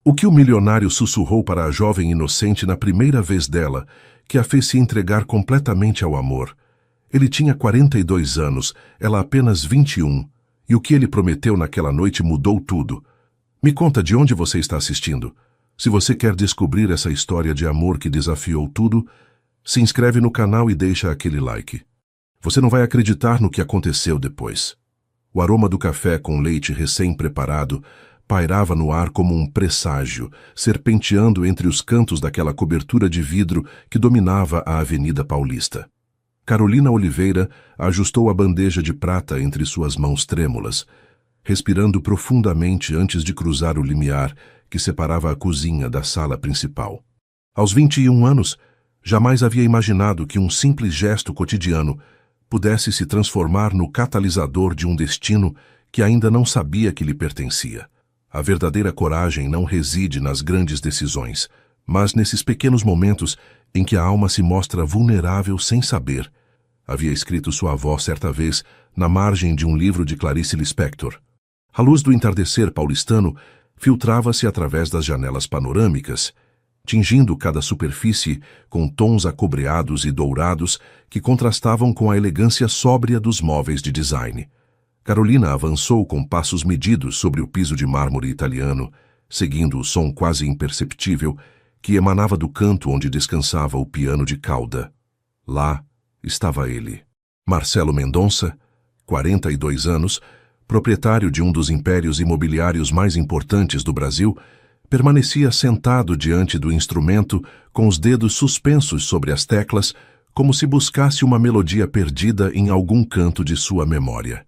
O que o milionário sussurrou para a jovem inocente na primeira vez dela, que a fez se entregar completamente ao amor? Ele tinha 42 anos, ela apenas 21, e o que ele prometeu naquela noite mudou tudo. Me conta de onde você está assistindo. Se você quer descobrir essa história de amor que desafiou tudo, se inscreve no canal e deixa aquele like. Você não vai acreditar no que aconteceu depois. O aroma do café com leite recém-preparado pairava no ar como um presságio, serpenteando entre os cantos daquela cobertura de vidro que dominava a Avenida Paulista. Carolina Oliveira ajustou a bandeja de prata entre suas mãos trêmulas, respirando profundamente antes de cruzar o limiar que separava a cozinha da sala principal. Aos 21 anos, jamais havia imaginado que um simples gesto cotidiano pudesse se transformar no catalisador de um destino que ainda não sabia que lhe pertencia. A verdadeira coragem não reside nas grandes decisões, mas nesses pequenos momentos em que a alma se mostra vulnerável sem saber, havia escrito sua avó certa vez na margem de um livro de Clarice Lispector. A luz do entardecer paulistano filtrava-se através das janelas panorâmicas, tingindo cada superfície com tons acobreados e dourados que contrastavam com a elegância sóbria dos móveis de design. Carolina avançou com passos medidos sobre o piso de mármore italiano, seguindo o som quase imperceptível que emanava do canto onde descansava o piano de cauda. Lá estava ele, Marcelo Mendonça, 42 anos, proprietário de um dos impérios imobiliários mais importantes do Brasil, permanecia sentado diante do instrumento com os dedos suspensos sobre as teclas, como se buscasse uma melodia perdida em algum canto de sua memória.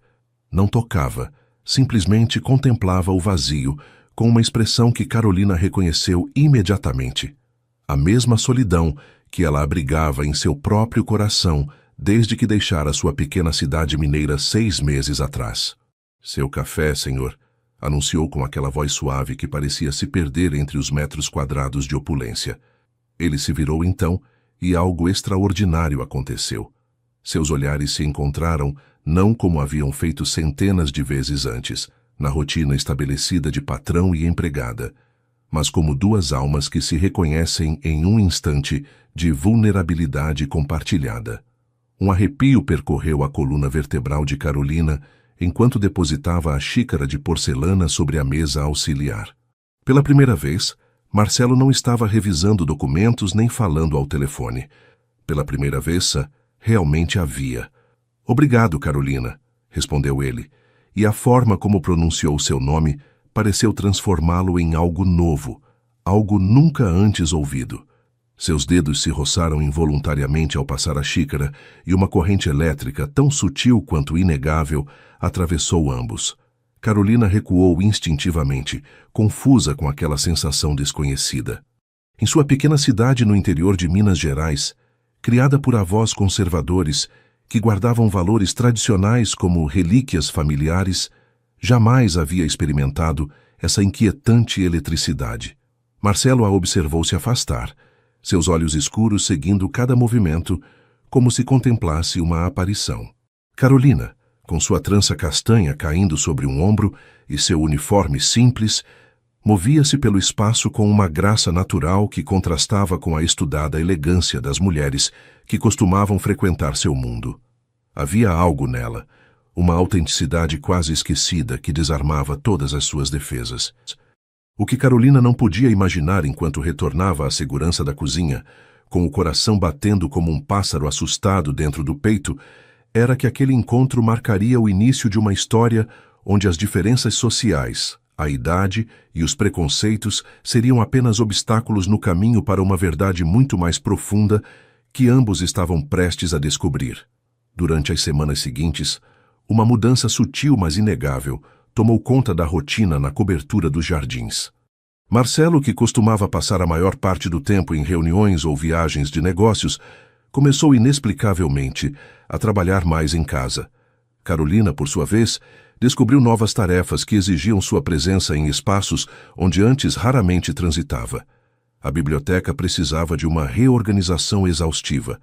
Não tocava, simplesmente contemplava o vazio, com uma expressão que Carolina reconheceu imediatamente. A mesma solidão que ela abrigava em seu próprio coração desde que deixara sua pequena cidade mineira 6 meses atrás. "Seu café, senhor", anunciou com aquela voz suave que parecia se perder entre os metros quadrados de opulência. Ele se virou então, e algo extraordinário aconteceu. Seus olhares se encontraram não como haviam feito centenas de vezes antes, na rotina estabelecida de patrão e empregada, mas como duas almas que se reconhecem em um instante de vulnerabilidade compartilhada. Um arrepio percorreu a coluna vertebral de Carolina enquanto depositava a xícara de porcelana sobre a mesa auxiliar. Pela primeira vez, Marcelo não estava revisando documentos nem falando ao telefone. Pela primeira vez, realmente havia. "Obrigado, Carolina", respondeu ele, e a forma como pronunciou seu nome pareceu transformá-lo em algo novo, algo nunca antes ouvido. Seus dedos se roçaram involuntariamente ao passar a xícara e uma corrente elétrica, tão sutil quanto inegável, atravessou ambos. Carolina recuou instintivamente, confusa com aquela sensação desconhecida. Em sua pequena cidade no interior de Minas Gerais, criada por avós conservadores que guardavam valores tradicionais como relíquias familiares, jamais havia experimentado essa inquietante eletricidade. Marcelo a observou se afastar, seus olhos escuros seguindo cada movimento, como se contemplasse uma aparição. Carolina, com sua trança castanha caindo sobre um ombro e seu uniforme simples, movia-se pelo espaço com uma graça natural que contrastava com a estudada elegância das mulheres que costumavam frequentar seu mundo. Havia algo nela, uma autenticidade quase esquecida que desarmava todas as suas defesas. O que Carolina não podia imaginar enquanto retornava à segurança da cozinha, com o coração batendo como um pássaro assustado dentro do peito, era que aquele encontro marcaria o início de uma história onde as diferenças sociais, a idade e os preconceitos seriam apenas obstáculos no caminho para uma verdade muito mais profunda que ambos estavam prestes a descobrir. Durante as semanas seguintes, uma mudança sutil mas inegável tomou conta da rotina na cobertura dos jardins. Marcelo, que costumava passar a maior parte do tempo em reuniões ou viagens de negócios, começou inexplicavelmente a trabalhar mais em casa. Carolina, por sua vez, descobriu novas tarefas que exigiam sua presença em espaços onde antes raramente transitava. A biblioteca precisava de uma reorganização exaustiva.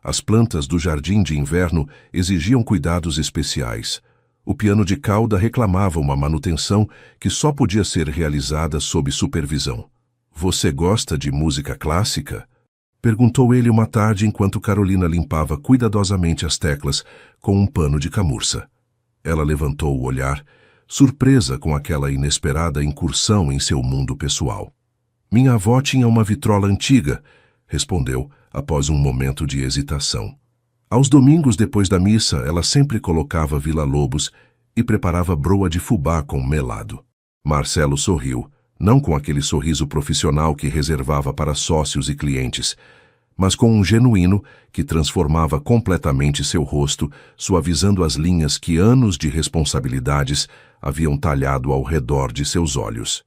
As plantas do jardim de inverno exigiam cuidados especiais. O piano de cauda reclamava uma manutenção que só podia ser realizada sob supervisão. "Você gosta de música clássica?" perguntou ele uma tarde enquanto Carolina limpava cuidadosamente as teclas com um pano de camurça. Ela levantou o olhar, surpresa com aquela inesperada incursão em seu mundo pessoal. "Minha avó tinha uma vitrola antiga", respondeu, após um momento de hesitação. Aos domingos, depois da missa, ela sempre colocava Villa-Lobos e preparava broa de fubá com melado. Marcelo sorriu, não com aquele sorriso profissional que reservava para sócios e clientes, mas com um genuíno que transformava completamente seu rosto, suavizando as linhas que anos de responsabilidades haviam talhado ao redor de seus olhos.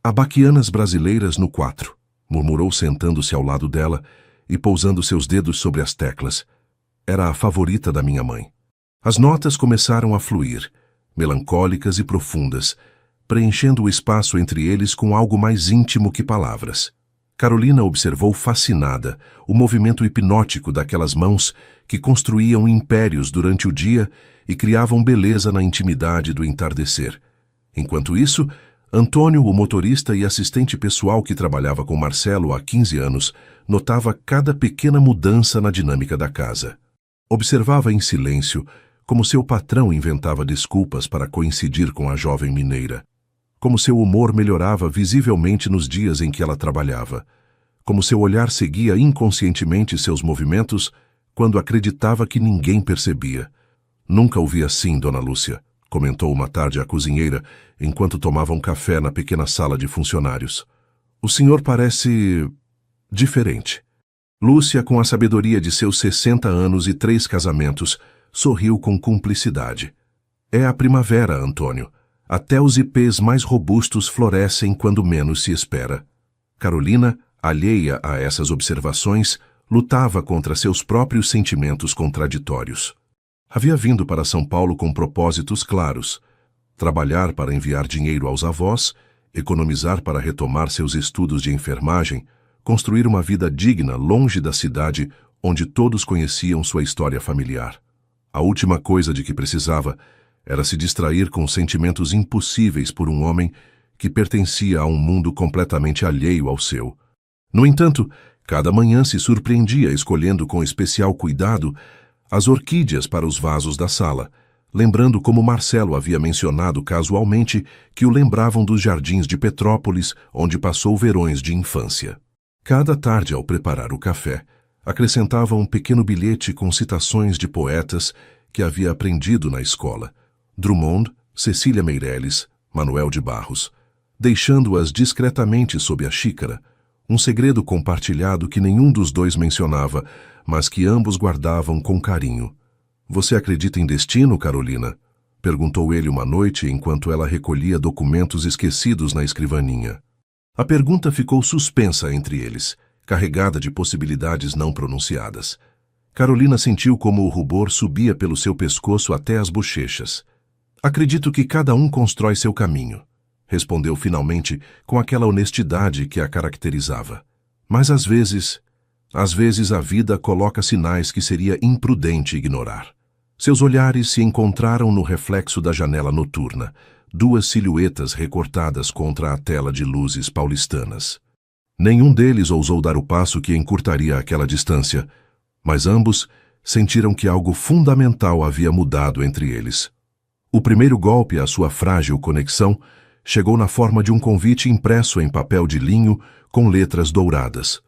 "Abaquianas brasileiras no 4", murmurou sentando-se ao lado dela e pousando seus dedos sobre as teclas. Era a favorita da minha mãe. As notas começaram a fluir, melancólicas e profundas, preenchendo o espaço entre eles com algo mais íntimo que palavras. Carolina observou fascinada o movimento hipnótico daquelas mãos que construíam impérios durante o dia e criavam beleza na intimidade do entardecer. Enquanto isso, Antônio, o motorista e assistente pessoal que trabalhava com Marcelo há 15 anos, notava cada pequena mudança na dinâmica da casa. Observava em silêncio como seu patrão inventava desculpas para coincidir com a jovem mineira, como seu humor melhorava visivelmente nos dias em que ela trabalhava, como seu olhar seguia inconscientemente seus movimentos quando acreditava que ninguém percebia. "Nunca o vi assim, Dona Lúcia", comentou uma tarde a cozinheira, enquanto tomavam café na pequena sala de funcionários. "O senhor parece diferente." Lúcia, com a sabedoria de seus 60 anos e 3 casamentos, sorriu com cumplicidade. "É a primavera, Antônio. Até os ipês mais robustos florescem quando menos se espera." Carolina, alheia a essas observações, lutava contra seus próprios sentimentos contraditórios. Havia vindo para São Paulo com propósitos claros: trabalhar para enviar dinheiro aos avós, economizar para retomar seus estudos de enfermagem, construir uma vida digna longe da cidade onde todos conheciam sua história familiar. A última coisa de que precisava era se distrair com sentimentos impossíveis por um homem que pertencia a um mundo completamente alheio ao seu. No entanto, cada manhã se surpreendia escolhendo com especial cuidado as orquídeas para os vasos da sala, lembrando como Marcelo havia mencionado casualmente que o lembravam dos jardins de Petrópolis, onde passou verões de infância. Cada tarde, ao preparar o café, acrescentava um pequeno bilhete com citações de poetas que havia aprendido na escola: Drummond, Cecília Meirelles, Manuel de Barros, deixando-as discretamente sob a xícara, um segredo compartilhado que nenhum dos dois mencionava, mas que ambos guardavam com carinho. "Você acredita em destino, Carolina?" perguntou ele uma noite enquanto ela recolhia documentos esquecidos na escrivaninha. A pergunta ficou suspensa entre eles, carregada de possibilidades não pronunciadas. Carolina sentiu como o rubor subia pelo seu pescoço até as bochechas. "Acredito que cada um constrói seu caminho", respondeu finalmente com aquela honestidade que a caracterizava. "Mas às vezes a vida coloca sinais que seria imprudente ignorar." Seus olhares se encontraram no reflexo da janela noturna, 2 silhuetas recortadas contra a tela de luzes paulistanas. Nenhum deles ousou dar o passo que encurtaria aquela distância, mas ambos sentiram que algo fundamental havia mudado entre eles. O primeiro golpe à sua frágil conexão chegou na forma de um convite impresso em papel de linho com letras douradas: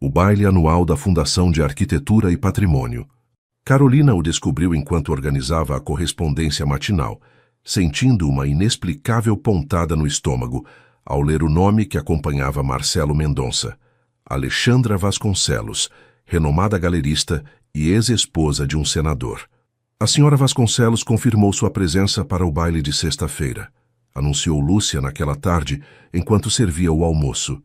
o baile anual da Fundação de Arquitetura e Patrimônio. Carolina o descobriu enquanto organizava a correspondência matinal, sentindo uma inexplicável pontada no estômago ao ler o nome que acompanhava Marcelo Mendonça: Alexandra Vasconcelos, renomada galerista e ex-esposa de um senador. A senhora Vasconcelos confirmou sua presença para o baile de sexta-feira, anunciou Lúcia naquela tarde enquanto servia o almoço.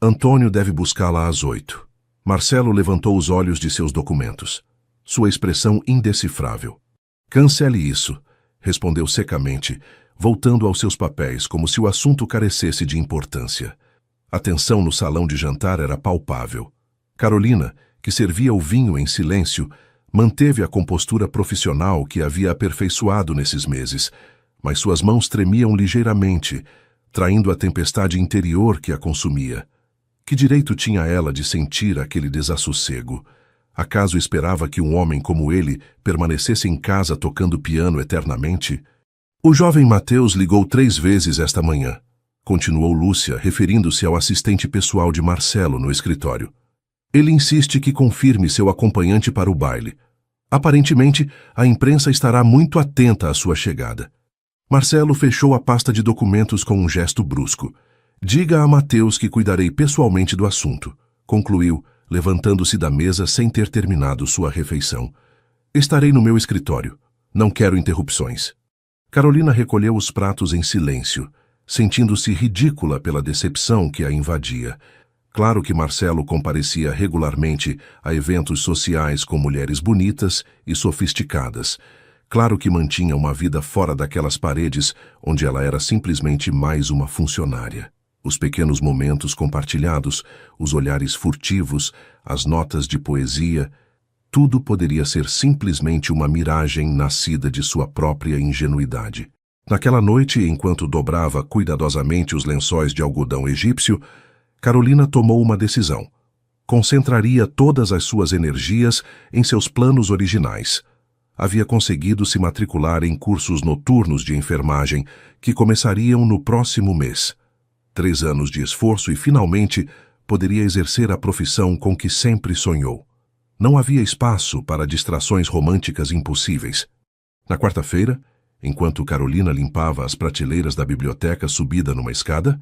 Antônio deve buscá-la às 8. Marcelo levantou os olhos de seus documentos, sua expressão indecifrável. "Cancele isso", respondeu secamente, voltando aos seus papéis como se o assunto carecesse de importância. A tensão no salão de jantar era palpável. Carolina, que servia o vinho em silêncio, Manteve a compostura profissional que havia aperfeiçoado nesses meses, mas suas mãos tremiam ligeiramente, traindo a tempestade interior que a consumia. Que direito tinha ela de sentir aquele desassossego? Acaso esperava que um homem como ele permanecesse em casa tocando piano eternamente? O jovem Mateus ligou 3 vezes esta manhã, continuou Lúcia, referindo-se ao assistente pessoal de Marcelo no escritório. Ele insiste que confirme seu acompanhante para o baile. Aparentemente, a imprensa estará muito atenta à sua chegada. Marcelo fechou a pasta de documentos com um gesto brusco. Diga a Mateus que cuidarei pessoalmente do assunto, concluiu, levantando-se da mesa sem ter terminado sua refeição. Estarei no meu escritório. Não quero interrupções. Carolina recolheu os pratos em silêncio, sentindo-se ridícula pela decepção que a invadia. Claro que Marcelo comparecia regularmente a eventos sociais com mulheres bonitas e sofisticadas. Claro que mantinha uma vida fora daquelas paredes onde ela era simplesmente mais uma funcionária. Os pequenos momentos compartilhados, os olhares furtivos, as notas de poesia, tudo poderia ser simplesmente uma miragem nascida de sua própria ingenuidade. Naquela noite, enquanto dobrava cuidadosamente os lençóis de algodão egípcio, Carolina tomou uma decisão. Concentraria todas as suas energias em seus planos originais. Havia conseguido se matricular em cursos noturnos de enfermagem que começariam no próximo mês. 3 anos de esforço e, finalmente, poderia exercer a profissão com que sempre sonhou. Não havia espaço para distrações românticas impossíveis. Na quarta-feira, enquanto Carolina limpava as prateleiras da biblioteca subida numa escada,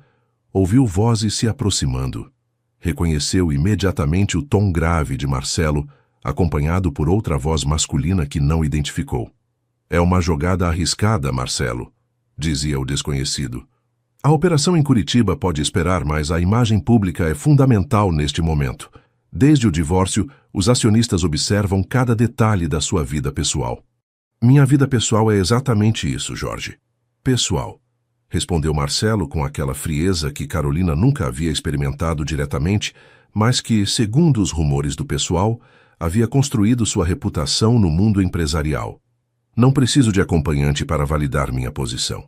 ouviu vozes se aproximando. Reconheceu imediatamente o tom grave de Marcelo, acompanhado por outra voz masculina que não identificou. É uma jogada arriscada, Marcelo, dizia o desconhecido. A operação em Curitiba pode esperar, mas a imagem pública é fundamental neste momento. Desde o divórcio, os acionistas observam cada detalhe da sua vida pessoal. Minha vida pessoal é exatamente isso, Jorge. Pessoal, respondeu Marcelo com aquela frieza que Carolina nunca havia experimentado diretamente, mas que, segundo os rumores do pessoal, havia construído sua reputação no mundo empresarial. Não preciso de acompanhante para validar minha posição.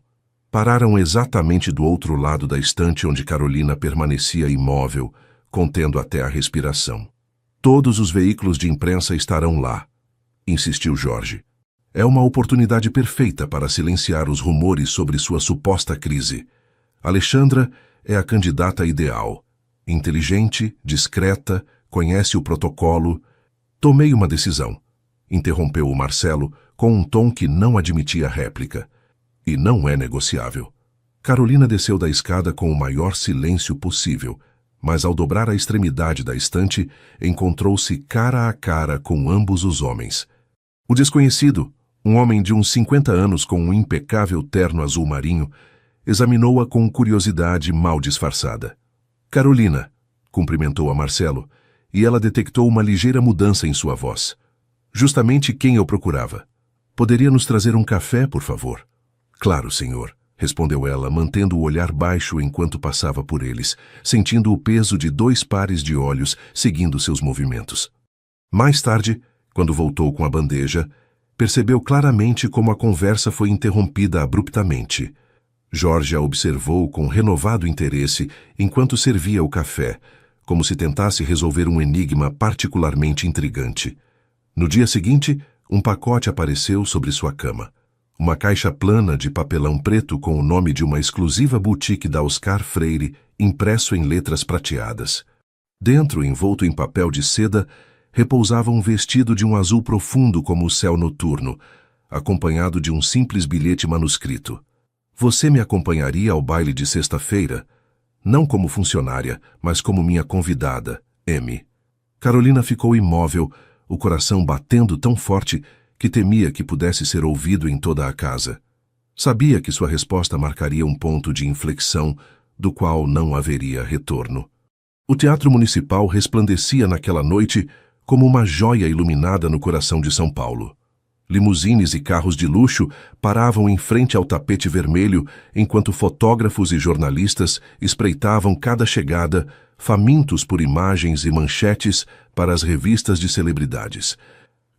Pararam exatamente do outro lado da estante onde Carolina permanecia imóvel, contendo até a respiração. Todos os veículos de imprensa estarão lá, insistiu Jorge. É uma oportunidade perfeita para silenciar os rumores sobre sua suposta crise. Alexandra é a candidata ideal. Inteligente, discreta, conhece o protocolo. Tomei uma decisão, interrompeu o Marcelo com um tom que não admitia réplica. E não é negociável. Carolina desceu da escada com o maior silêncio possível, mas ao dobrar a extremidade da estante, encontrou-se cara a cara com ambos os homens. O desconhecido, um homem de uns 50 anos com um impecável terno azul marinho, examinou-a com curiosidade mal disfarçada. Carolina, cumprimentou a Marcelo, e ela detectou uma ligeira mudança em sua voz. Justamente quem eu procurava. Poderia nos trazer um café, por favor? Claro, senhor, respondeu ela, mantendo o olhar baixo enquanto passava por eles, sentindo o peso de 2 pares de olhos seguindo seus movimentos. Mais tarde, quando voltou com a bandeja, percebeu claramente como a conversa foi interrompida abruptamente. Jorge a observou com renovado interesse enquanto servia o café, como se tentasse resolver um enigma particularmente intrigante. No dia seguinte, um pacote apareceu sobre sua cama. Uma caixa plana de papelão preto com o nome de uma exclusiva boutique da Oscar Freire, impresso em letras prateadas. Dentro, envolto em papel de seda, repousava um vestido de um azul profundo como o céu noturno, acompanhado de um simples bilhete manuscrito. Você me acompanharia ao baile de sexta-feira? Não como funcionária, mas como minha convidada, M. Carolina ficou imóvel, o coração batendo tão forte que temia que pudesse ser ouvido em toda a casa. Sabia que sua resposta marcaria um ponto de inflexão, do qual não haveria retorno. O Teatro Municipal resplandecia naquela noite como uma joia iluminada no coração de São Paulo. Limusines e carros de luxo paravam em frente ao tapete vermelho, enquanto fotógrafos e jornalistas espreitavam cada chegada, famintos por imagens e manchetes para as revistas de celebridades.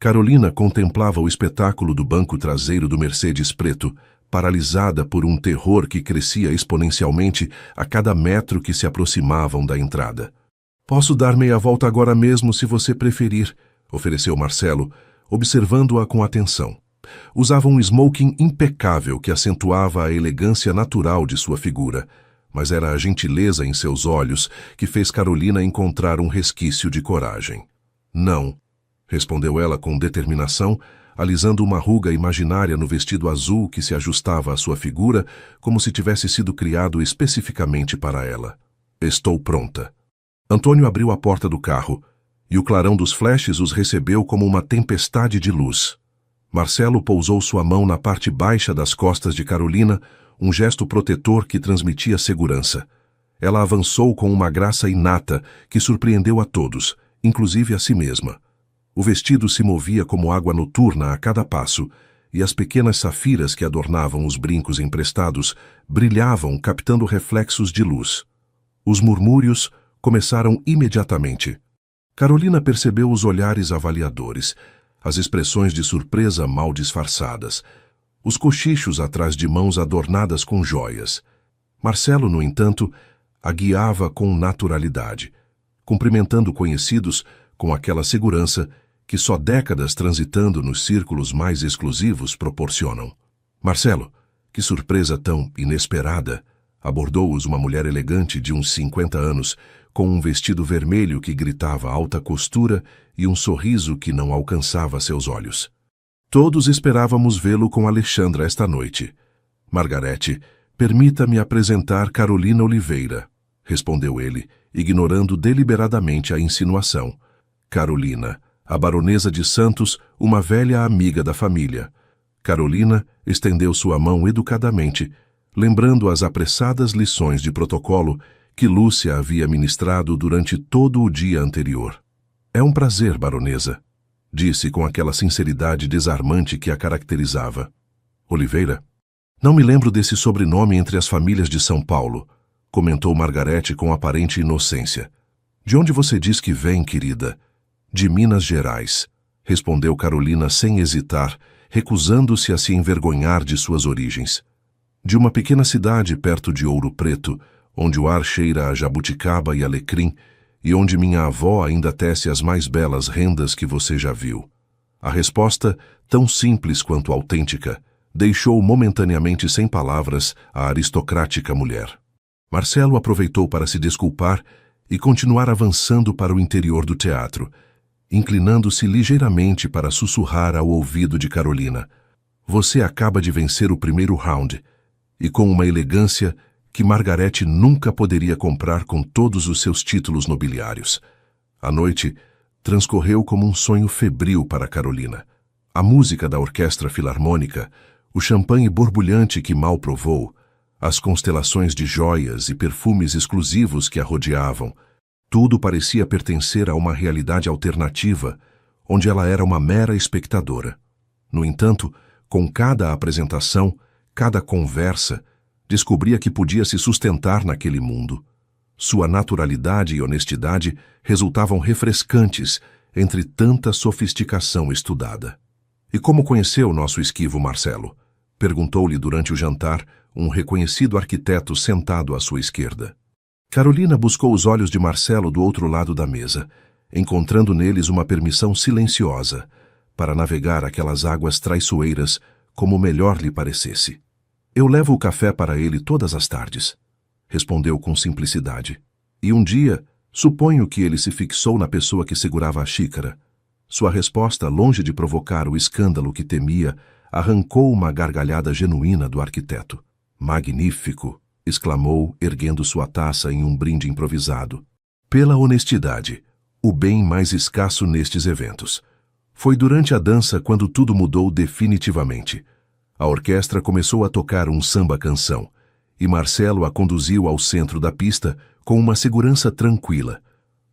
Carolina contemplava o espetáculo do banco traseiro do Mercedes preto, paralisada por um terror que crescia exponencialmente a cada metro que se aproximavam da entrada. "Posso dar meia volta agora mesmo, se você preferir", ofereceu Marcelo, observando-a com atenção. Usava um smoking impecável que acentuava a elegância natural de sua figura, mas era a gentileza em seus olhos que fez Carolina encontrar um resquício de coragem. "Não", respondeu ela com determinação, alisando uma ruga imaginária no vestido azul que se ajustava à sua figura como se tivesse sido criado especificamente para ela. "Estou pronta." Antônio abriu a porta do carro, e o clarão dos flashes os recebeu como uma tempestade de luz. Marcelo pousou sua mão na parte baixa das costas de Carolina, um gesto protetor que transmitia segurança. Ela avançou com uma graça inata que surpreendeu a todos, inclusive a si mesma. O vestido se movia como água noturna a cada passo, e as pequenas safiras que adornavam os brincos emprestados brilhavam, captando reflexos de luz. Os murmúrios começaram imediatamente. Carolina percebeu os olhares avaliadores, as expressões de surpresa mal disfarçadas, os cochichos atrás de mãos adornadas com joias. Marcelo, no entanto, a guiava com naturalidade, cumprimentando conhecidos com aquela segurança que só décadas transitando nos círculos mais exclusivos proporcionam. "Marcelo, que surpresa tão inesperada!" Abordou-os uma mulher elegante de uns 50 anos, com um vestido vermelho que gritava alta costura e um sorriso que não alcançava seus olhos. "Todos esperávamos vê-lo com Alexandra esta noite. Margarete, permita-me apresentar Carolina Oliveira", respondeu ele, ignorando deliberadamente a insinuação. "Carolina, a baronesa de Santos, uma velha amiga da família." Carolina estendeu sua mão educadamente, lembrando as apressadas lições de protocolo que Lúcia havia ministrado durante todo o dia anterior. "É um prazer, baronesa", disse com aquela sinceridade desarmante que a caracterizava. "Oliveira? Não me lembro desse sobrenome entre as famílias de São Paulo", comentou Margarete com aparente inocência. "De onde você diz que vem, querida?" "De Minas Gerais", respondeu Carolina sem hesitar, recusando-se a se envergonhar de suas origens. "De uma pequena cidade perto de Ouro Preto, onde o ar cheira a jabuticaba e alecrim, e onde minha avó ainda tece as mais belas rendas que você já viu." A resposta, tão simples quanto autêntica, deixou momentaneamente sem palavras a aristocrática mulher. Marcelo aproveitou para se desculpar e continuar avançando para o interior do teatro, inclinando-se ligeiramente para sussurrar ao ouvido de Carolina: "Você acaba de vencer o primeiro round", e com uma elegância que Margarete nunca poderia comprar com todos os seus títulos nobiliários. A noite transcorreu como um sonho febril para Carolina. A música da orquestra filarmônica, o champanhe borbulhante que mal provou, as constelações de joias e perfumes exclusivos que a rodeavam, tudo parecia pertencer a uma realidade alternativa, onde ela era uma mera espectadora. No entanto, com cada apresentação, cada conversa, descobria que podia se sustentar naquele mundo. Sua naturalidade e honestidade resultavam refrescantes entre tanta sofisticação estudada. "E como conheceu nosso esquivo Marcelo?" perguntou-lhe durante o jantar um reconhecido arquiteto sentado à sua esquerda. Carolina buscou os olhos de Marcelo do outro lado da mesa, encontrando neles uma permissão silenciosa para navegar aquelas águas traiçoeiras como melhor lhe parecesse. "Eu levo o café para ele todas as tardes", respondeu com simplicidade. "E um dia, suponho que ele se fixou na pessoa que segurava a xícara." Sua resposta, longe de provocar o escândalo que temia, arrancou uma gargalhada genuína do arquiteto. "Magnífico!" exclamou, erguendo sua taça em um brinde improvisado. "Pela honestidade, o bem mais escasso nestes eventos." Foi durante a dança quando tudo mudou definitivamente. A orquestra começou a tocar um samba-canção, e Marcelo a conduziu ao centro da pista com uma segurança tranquila.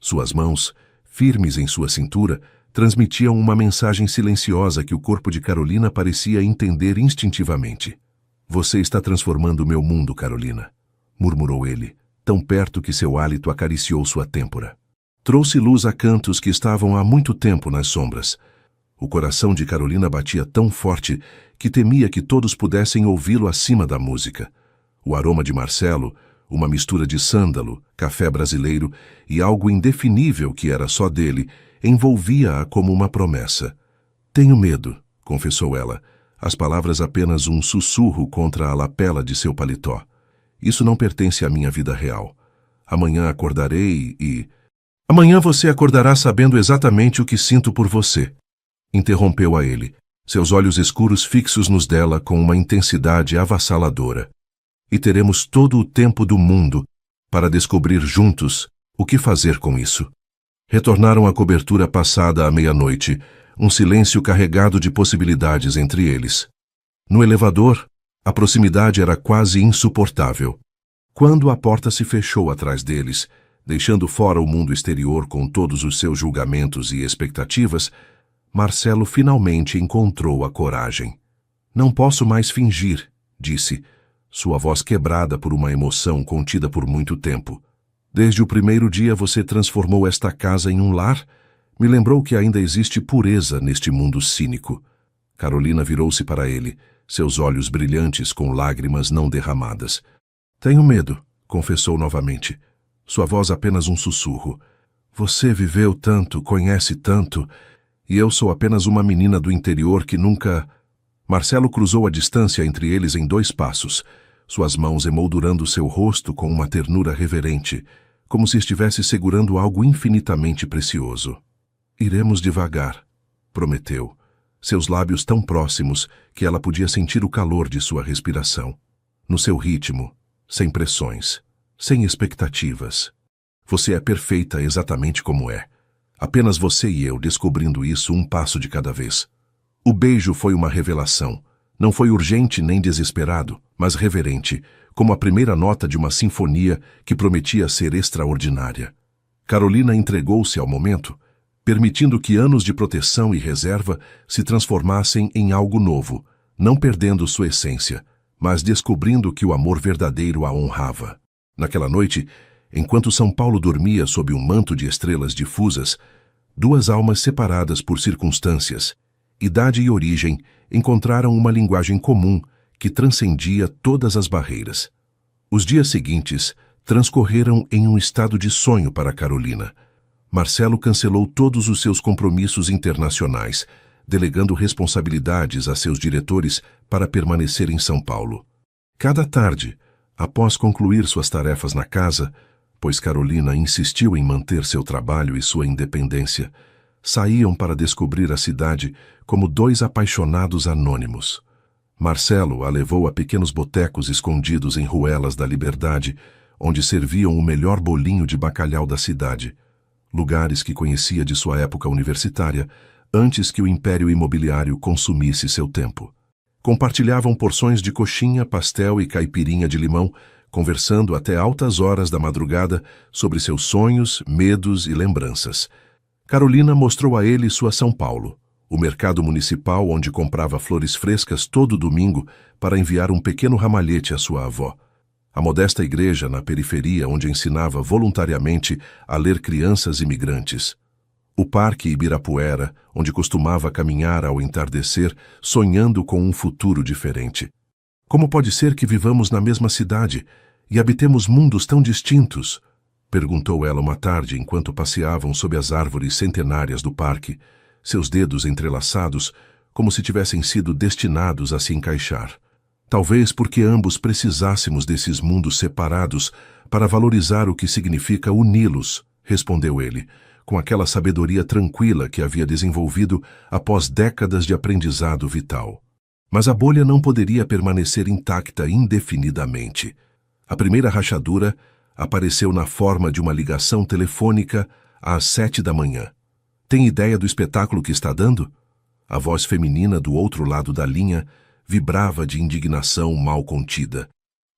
Suas mãos, firmes em sua cintura, transmitiam uma mensagem silenciosa que o corpo de Carolina parecia entender instintivamente. "Você está transformando o meu mundo, Carolina", murmurou ele, tão perto que seu hálito acariciou sua têmpora. Trouxe luz a cantos que estavam há muito tempo nas sombras. O coração de Carolina batia tão forte que temia que todos pudessem ouvi-lo acima da música. O aroma de Marcelo, uma mistura de sândalo, café brasileiro e algo indefinível que era só dele, envolvia-a como uma promessa. "Tenho medo", confessou ela, as palavras apenas um sussurro contra a lapela de seu paletó. "Isso não pertence à minha vida real. Amanhã acordarei e... Amanhã você acordará sabendo exatamente o que sinto por você", interrompeu a ele, seus olhos escuros fixos nos dela com uma intensidade avassaladora. "E teremos todo o tempo do mundo para descobrir juntos o que fazer com isso." Retornaram à cobertura passada à meia-noite, um silêncio carregado de possibilidades entre eles. No elevador, a proximidade era quase insuportável. Quando a porta se fechou atrás deles, deixando fora o mundo exterior com todos os seus julgamentos e expectativas, Marcelo finalmente encontrou a coragem. "Não posso mais fingir", disse, sua voz quebrada por uma emoção contida por muito tempo. "Desde o primeiro dia você transformou esta casa em um lar? Me lembrou que ainda existe pureza neste mundo cínico." Carolina virou-se para ele, seus olhos brilhantes com lágrimas não derramadas. "Tenho medo", confessou novamente, sua voz apenas um sussurro. "Você viveu tanto, conhece tanto, e eu sou apenas uma menina do interior que nunca..." Marcelo cruzou a distância entre eles em 2 passos, suas mãos emoldurando seu rosto com uma ternura reverente, como se estivesse segurando algo infinitamente precioso. "Iremos devagar", prometeu, seus lábios tão próximos que ela podia sentir o calor de sua respiração. "No seu ritmo, sem pressões, sem expectativas. Você é perfeita exatamente como é. Apenas você e eu descobrindo isso um passo de cada vez." O beijo foi uma revelação. Não foi urgente nem desesperado, mas reverente, como a primeira nota de uma sinfonia que prometia ser extraordinária. Carolina entregou-se ao momento, permitindo que anos de proteção e reserva se transformassem em algo novo, não perdendo sua essência, mas descobrindo que o amor verdadeiro a honrava. Naquela noite, enquanto São Paulo dormia sob um manto de estrelas difusas, 2 almas separadas por circunstâncias, idade e origem, encontraram uma linguagem comum que transcendia todas as barreiras. Os dias seguintes transcorreram em um estado de sonho para Carolina. Marcelo cancelou todos os seus compromissos internacionais, delegando responsabilidades a seus diretores para permanecer em São Paulo. Cada tarde, após concluir suas tarefas na casa, pois Carolina insistiu em manter seu trabalho e sua independência, saíam para descobrir a cidade como 2 apaixonados anônimos. Marcelo a levou a pequenos botecos escondidos em ruelas da Liberdade, onde serviam o melhor bolinho de bacalhau da cidade, lugares que conhecia de sua época universitária, antes que o império imobiliário consumisse seu tempo. Compartilhavam porções de coxinha, pastel e caipirinha de limão, conversando até altas horas da madrugada sobre seus sonhos, medos e lembranças. Carolina mostrou a ele sua São Paulo, o mercado municipal onde comprava flores frescas todo domingo para enviar um pequeno ramalhete à sua avó. A modesta igreja na periferia onde ensinava voluntariamente a ler crianças imigrantes. O Parque Ibirapuera, onde costumava caminhar ao entardecer, sonhando com um futuro diferente. "Como pode ser que vivamos na mesma cidade e habitemos mundos tão distintos?" perguntou ela uma tarde enquanto passeavam sob as árvores centenárias do parque, seus dedos entrelaçados, como se tivessem sido destinados a se encaixar. "Talvez porque ambos precisássemos desses mundos separados para valorizar o que significa uni-los", respondeu ele, com aquela sabedoria tranquila que havia desenvolvido após décadas de aprendizado vital. Mas a bolha não poderia permanecer intacta indefinidamente. A primeira rachadura apareceu na forma de uma ligação telefônica às 7 da manhã. "Tem ideia do espetáculo que está dando?" A voz feminina do outro lado da linha vibrava de indignação mal contida.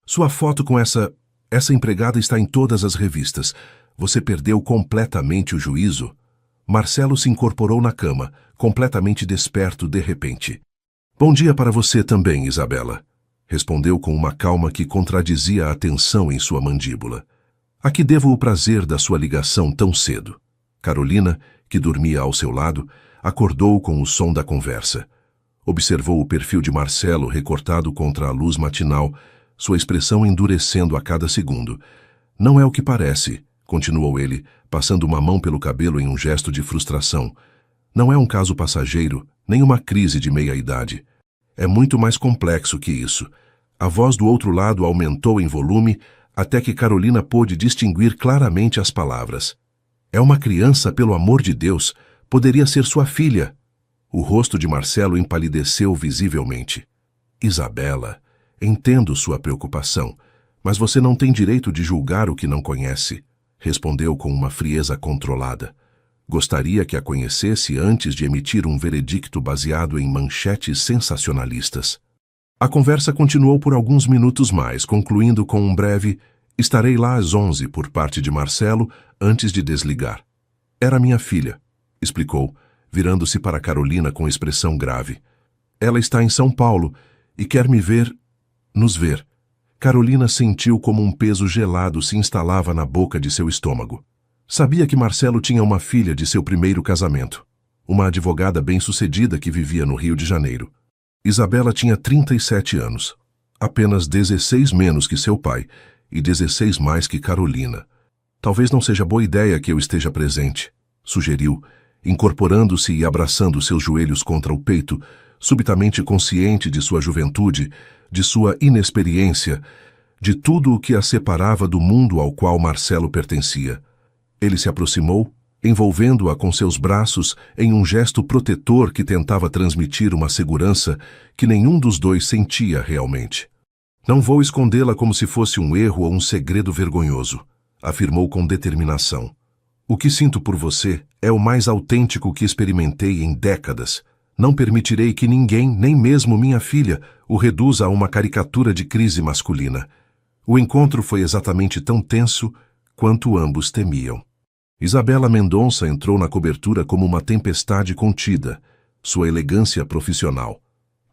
"Sua foto com essa empregada está em todas as revistas. Você perdeu completamente o juízo." Marcelo se incorporou na cama, completamente desperto de repente. "Bom dia para você também, Isabela", respondeu com uma calma que contradizia a tensão em sua mandíbula. "A que devo o prazer da sua ligação tão cedo?" Carolina, que dormia ao seu lado, acordou com o som da conversa. Observou o perfil de Marcelo recortado contra a luz matinal, sua expressão endurecendo a cada segundo. Não é o que parece, continuou ele, passando uma mão pelo cabelo em um gesto de frustração. Não é um caso passageiro, nem uma crise de meia-idade. É muito mais complexo que isso. A voz do outro lado aumentou em volume até que Carolina pôde distinguir claramente as palavras. É uma criança, pelo amor de Deus. Poderia ser sua filha. O rosto de Marcelo empalideceu visivelmente. Isabela, entendo sua preocupação, mas você não tem direito de julgar o que não conhece, respondeu com uma frieza controlada. Gostaria que a conhecesse antes de emitir um veredicto baseado em manchetes sensacionalistas. A conversa continuou por alguns minutos mais, concluindo com um breve "estarei lá às 11" por parte de Marcelo antes de desligar. Era minha filha, explicou, virando-se para Carolina com expressão grave. Ela está em São Paulo e quer nos ver. Carolina sentiu como um peso gelado se instalava na boca de seu estômago. Sabia que Marcelo tinha uma filha de seu primeiro casamento, uma advogada bem-sucedida que vivia no Rio de Janeiro. Isabela tinha 37 anos, apenas 16 menos que seu pai e 16 mais que Carolina. Talvez não seja boa ideia que eu esteja presente, sugeriu, incorporando-se e abraçando seus joelhos contra o peito, subitamente consciente de sua juventude, de sua inexperiência, de tudo o que a separava do mundo ao qual Marcelo pertencia. Ele se aproximou, envolvendo-a com seus braços em um gesto protetor que tentava transmitir uma segurança que nenhum dos dois sentia realmente. Não vou escondê-la como se fosse um erro ou um segredo vergonhoso, afirmou com determinação. O que sinto por você é o mais autêntico que experimentei em décadas. Não permitirei que ninguém, nem mesmo minha filha, o reduza a uma caricatura de crise masculina. O encontro foi exatamente tão tenso quanto ambos temiam. Isabela Mendonça entrou na cobertura como uma tempestade contida, sua elegância profissional.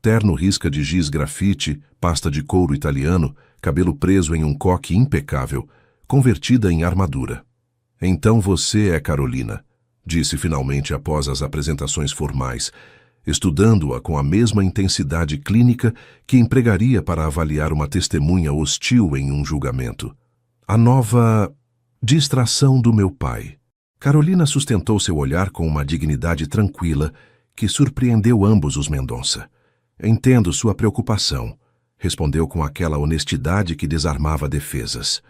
Terno risca de giz grafite, pasta de couro italiano, cabelo preso em um coque impecável, convertida em armadura. Então você é Carolina, disse finalmente após as apresentações formais, estudando-a com a mesma intensidade clínica que empregaria para avaliar uma testemunha hostil em um julgamento. A nova distração do meu pai. Carolina sustentou seu olhar com uma dignidade tranquila que surpreendeu ambos os Mendonça. Entendo sua preocupação, respondeu com aquela honestidade que desarmava defesas.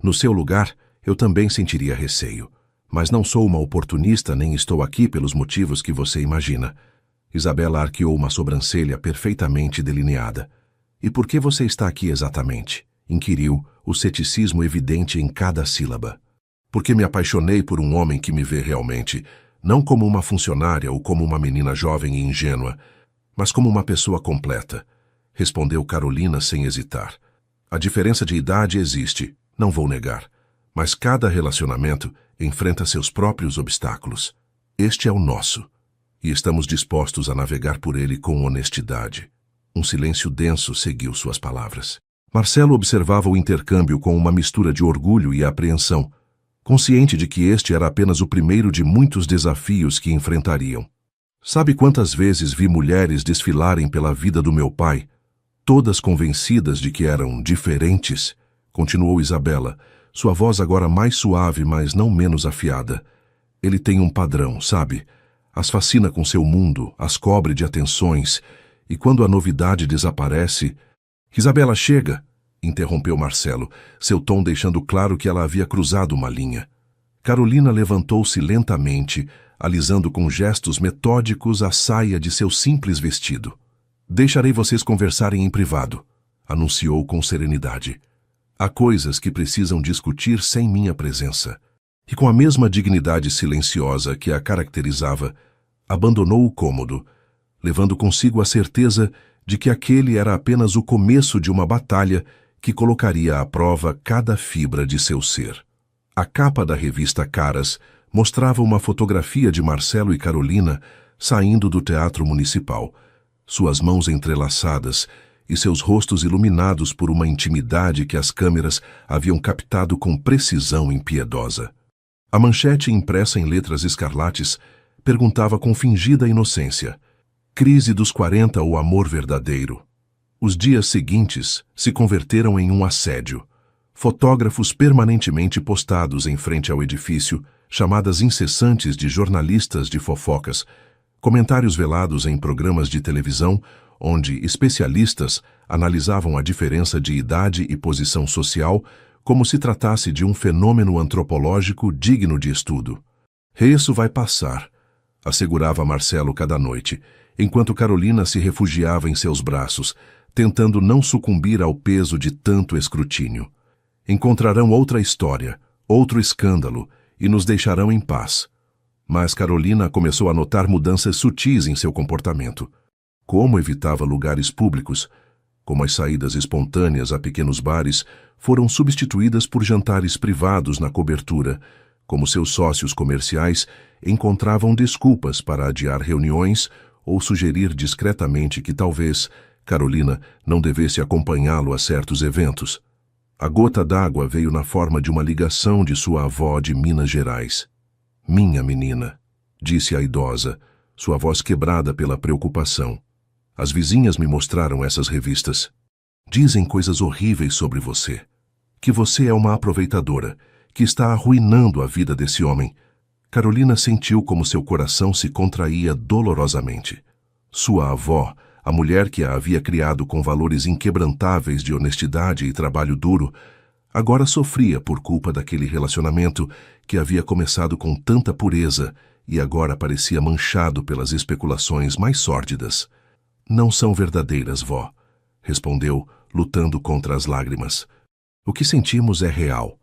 No seu lugar, eu também sentiria receio, mas não sou uma oportunista nem estou aqui pelos motivos que você imagina. Isabela arqueou uma sobrancelha perfeitamente delineada. E por que você está aqui exatamente? Inquiriu, o ceticismo evidente em cada sílaba. Porque me apaixonei por um homem que me vê realmente, não como uma funcionária ou como uma menina jovem e ingênua, mas como uma pessoa completa, respondeu Carolina sem hesitar. A diferença de idade existe, não vou negar, mas cada relacionamento enfrenta seus próprios obstáculos. Este é o nosso, e estamos dispostos a navegar por ele com honestidade. Um silêncio denso seguiu suas palavras. Marcelo observava o intercâmbio com uma mistura de orgulho e apreensão, consciente de que este era apenas o primeiro de muitos desafios que enfrentariam. Sabe quantas vezes vi mulheres desfilarem pela vida do meu pai, todas convencidas de que eram diferentes? Continuou Isabela, sua voz agora mais suave, mas não menos afiada. Ele tem um padrão, sabe? As fascina com seu mundo, as cobre de atenções, e quando a novidade desaparece... Isabela, chega! Interrompeu Marcelo, seu tom deixando claro que ela havia cruzado uma linha. Carolina levantou-se lentamente, alisando com gestos metódicos a saia de seu simples vestido. Deixarei vocês conversarem em privado, anunciou com serenidade. Há coisas que precisam discutir sem minha presença. E com a mesma dignidade silenciosa que a caracterizava, abandonou o cômodo, levando consigo a certeza de que aquele era apenas o começo de uma batalha que colocaria à prova cada fibra de seu ser. A capa da revista Caras mostrava uma fotografia de Marcelo e Carolina saindo do Teatro Municipal, suas mãos entrelaçadas e seus rostos iluminados por uma intimidade que as câmeras haviam captado com precisão impiedosa. A manchete, impressa em letras escarlates, perguntava com fingida inocência. Crise dos 40 ou amor verdadeiro? Os dias seguintes se converteram em um assédio. Fotógrafos permanentemente postados em frente ao edifício, chamadas incessantes de jornalistas de fofocas, comentários velados em programas de televisão, onde especialistas analisavam a diferença de idade e posição social como se tratasse de um fenômeno antropológico digno de estudo. Isso vai passar, assegurava Marcelo cada noite, enquanto Carolina se refugiava em seus braços, tentando não sucumbir ao peso de tanto escrutínio. Encontrarão outra história, outro escândalo, e nos deixarão em paz. Mas Carolina começou a notar mudanças sutis em seu comportamento. Como evitava lugares públicos, como as saídas espontâneas a pequenos bares, foram substituídas por jantares privados na cobertura, como seus sócios comerciais encontravam desculpas para adiar reuniões ou sugerir discretamente que talvez Carolina não devesse acompanhá-lo a certos eventos. A gota d'água veio na forma de uma ligação de sua avó de Minas Gerais. "Minha menina", disse a idosa, sua voz quebrada pela preocupação. "As vizinhas me mostraram essas revistas. Dizem coisas horríveis sobre você. Que você é uma aproveitadora, que está arruinando a vida desse homem." Carolina sentiu como seu coração se contraía dolorosamente. Sua avó, a mulher que a havia criado com valores inquebrantáveis de honestidade e trabalho duro, agora sofria por culpa daquele relacionamento que havia começado com tanta pureza e agora parecia manchado pelas especulações mais sórdidas. "Não são verdadeiras, vó", respondeu, lutando contra as lágrimas. "O que sentimos é real.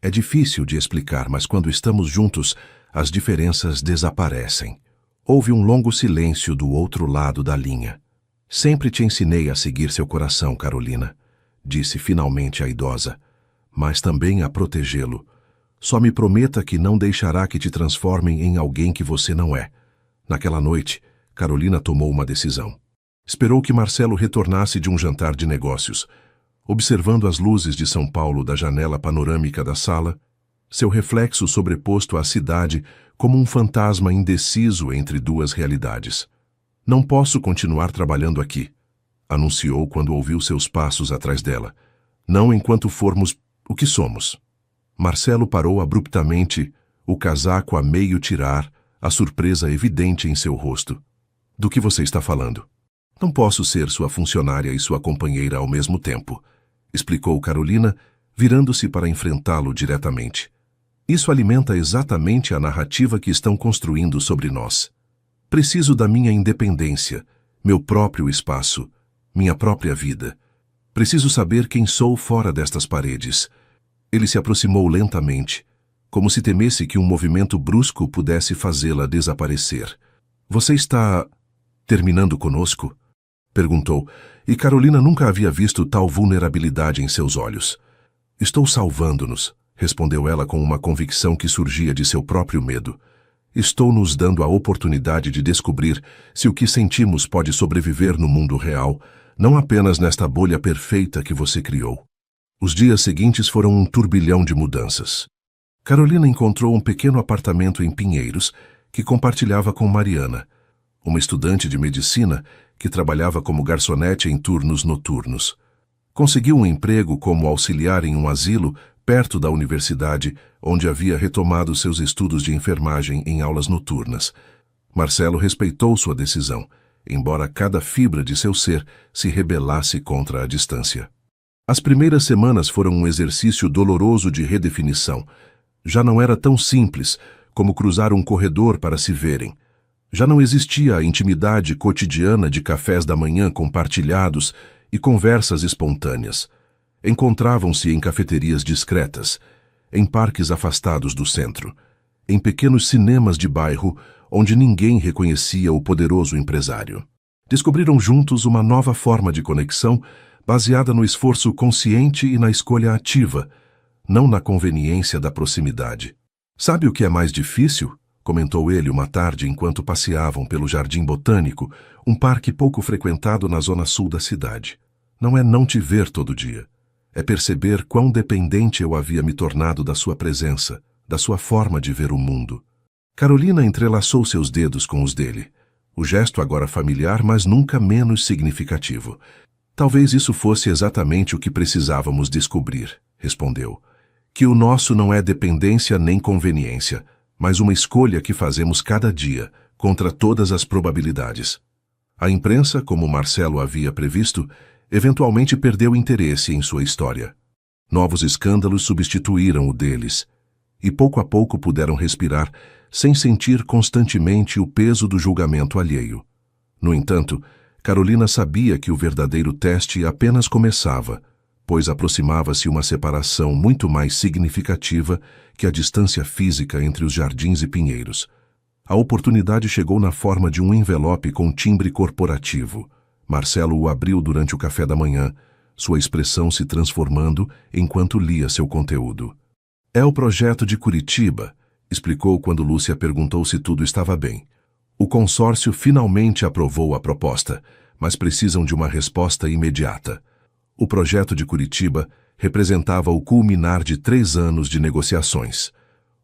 É difícil de explicar, mas quando estamos juntos, as diferenças desaparecem." Houve um longo silêncio do outro lado da linha. "Sempre te ensinei a seguir seu coração, Carolina", disse finalmente a idosa, "mas também a protegê-lo. Só me prometa que não deixará que te transformem em alguém que você não é." Naquela noite, Carolina tomou uma decisão. Esperou que Marcelo retornasse de um jantar de negócios. Observando as luzes de São Paulo da janela panorâmica da sala, seu reflexo sobreposto à cidade como um fantasma indeciso entre duas realidades. "Não posso continuar trabalhando aqui", anunciou quando ouviu seus passos atrás dela. "Não enquanto formos o que somos." Marcelo parou abruptamente, o casaco a meio tirar, a surpresa evidente em seu rosto. "Do que você está falando?" "Não posso ser sua funcionária e sua companheira ao mesmo tempo", explicou Carolina, virando-se para enfrentá-lo diretamente. "Isso alimenta exatamente a narrativa que estão construindo sobre nós. Preciso da minha independência, meu próprio espaço, minha própria vida. Preciso saber quem sou fora destas paredes." Ele se aproximou lentamente, como se temesse que um movimento brusco pudesse fazê-la desaparecer. "Você está terminando conosco?" perguntou, e Carolina nunca havia visto tal vulnerabilidade em seus olhos. "Estou salvando-nos", respondeu ela com uma convicção que surgia de seu próprio medo. "Estou nos dando a oportunidade de descobrir se o que sentimos pode sobreviver no mundo real, não apenas nesta bolha perfeita que você criou." Os dias seguintes foram um turbilhão de mudanças. Carolina encontrou um pequeno apartamento em Pinheiros que compartilhava com Mariana, uma estudante de medicina que trabalhava como garçonete em turnos noturnos. Conseguiu um emprego como auxiliar em um asilo perto da universidade, onde havia retomado seus estudos de enfermagem em aulas noturnas. Marcelo respeitou sua decisão, embora cada fibra de seu ser se rebelasse contra a distância. As primeiras semanas foram um exercício doloroso de redefinição. Já não era tão simples como cruzar um corredor para se verem. Já não existia a intimidade cotidiana de cafés da manhã compartilhados e conversas espontâneas. Encontravam-se em cafeterias discretas, em parques afastados do centro, em pequenos cinemas de bairro onde ninguém reconhecia o poderoso empresário. Descobriram juntos uma nova forma de conexão baseada no esforço consciente e na escolha ativa, não na conveniência da proximidade. "Sabe o que é mais difícil?", comentou ele uma tarde enquanto passeavam pelo Jardim Botânico, um parque pouco frequentado na zona sul da cidade. "Não é não te ver todo dia. É perceber quão dependente eu havia me tornado da sua presença, da sua forma de ver o mundo." Carolina entrelaçou seus dedos com os dele. O gesto agora familiar, mas nunca menos significativo. Talvez isso fosse exatamente o que precisávamos descobrir, respondeu. Que o nosso não é dependência nem conveniência, mas uma escolha que fazemos cada dia, contra todas as probabilidades. A imprensa, como Marcelo havia previsto, eventualmente perdeu interesse em sua história. Novos escândalos substituíram o deles, e pouco a pouco puderam respirar sem sentir constantemente o peso do julgamento alheio. No entanto, Carolina sabia que o verdadeiro teste apenas começava, pois aproximava-se uma separação muito mais significativa que a distância física entre os jardins e pinheiros. A oportunidade chegou na forma de um envelope com timbre corporativo. Marcelo o abriu durante o café da manhã, sua expressão se transformando enquanto lia seu conteúdo. É o projeto de Curitiba, explicou quando Lúcia perguntou se tudo estava bem. O consórcio finalmente aprovou a proposta, mas precisam de uma resposta imediata. O projeto de Curitiba representava o culminar de 3 anos de negociações.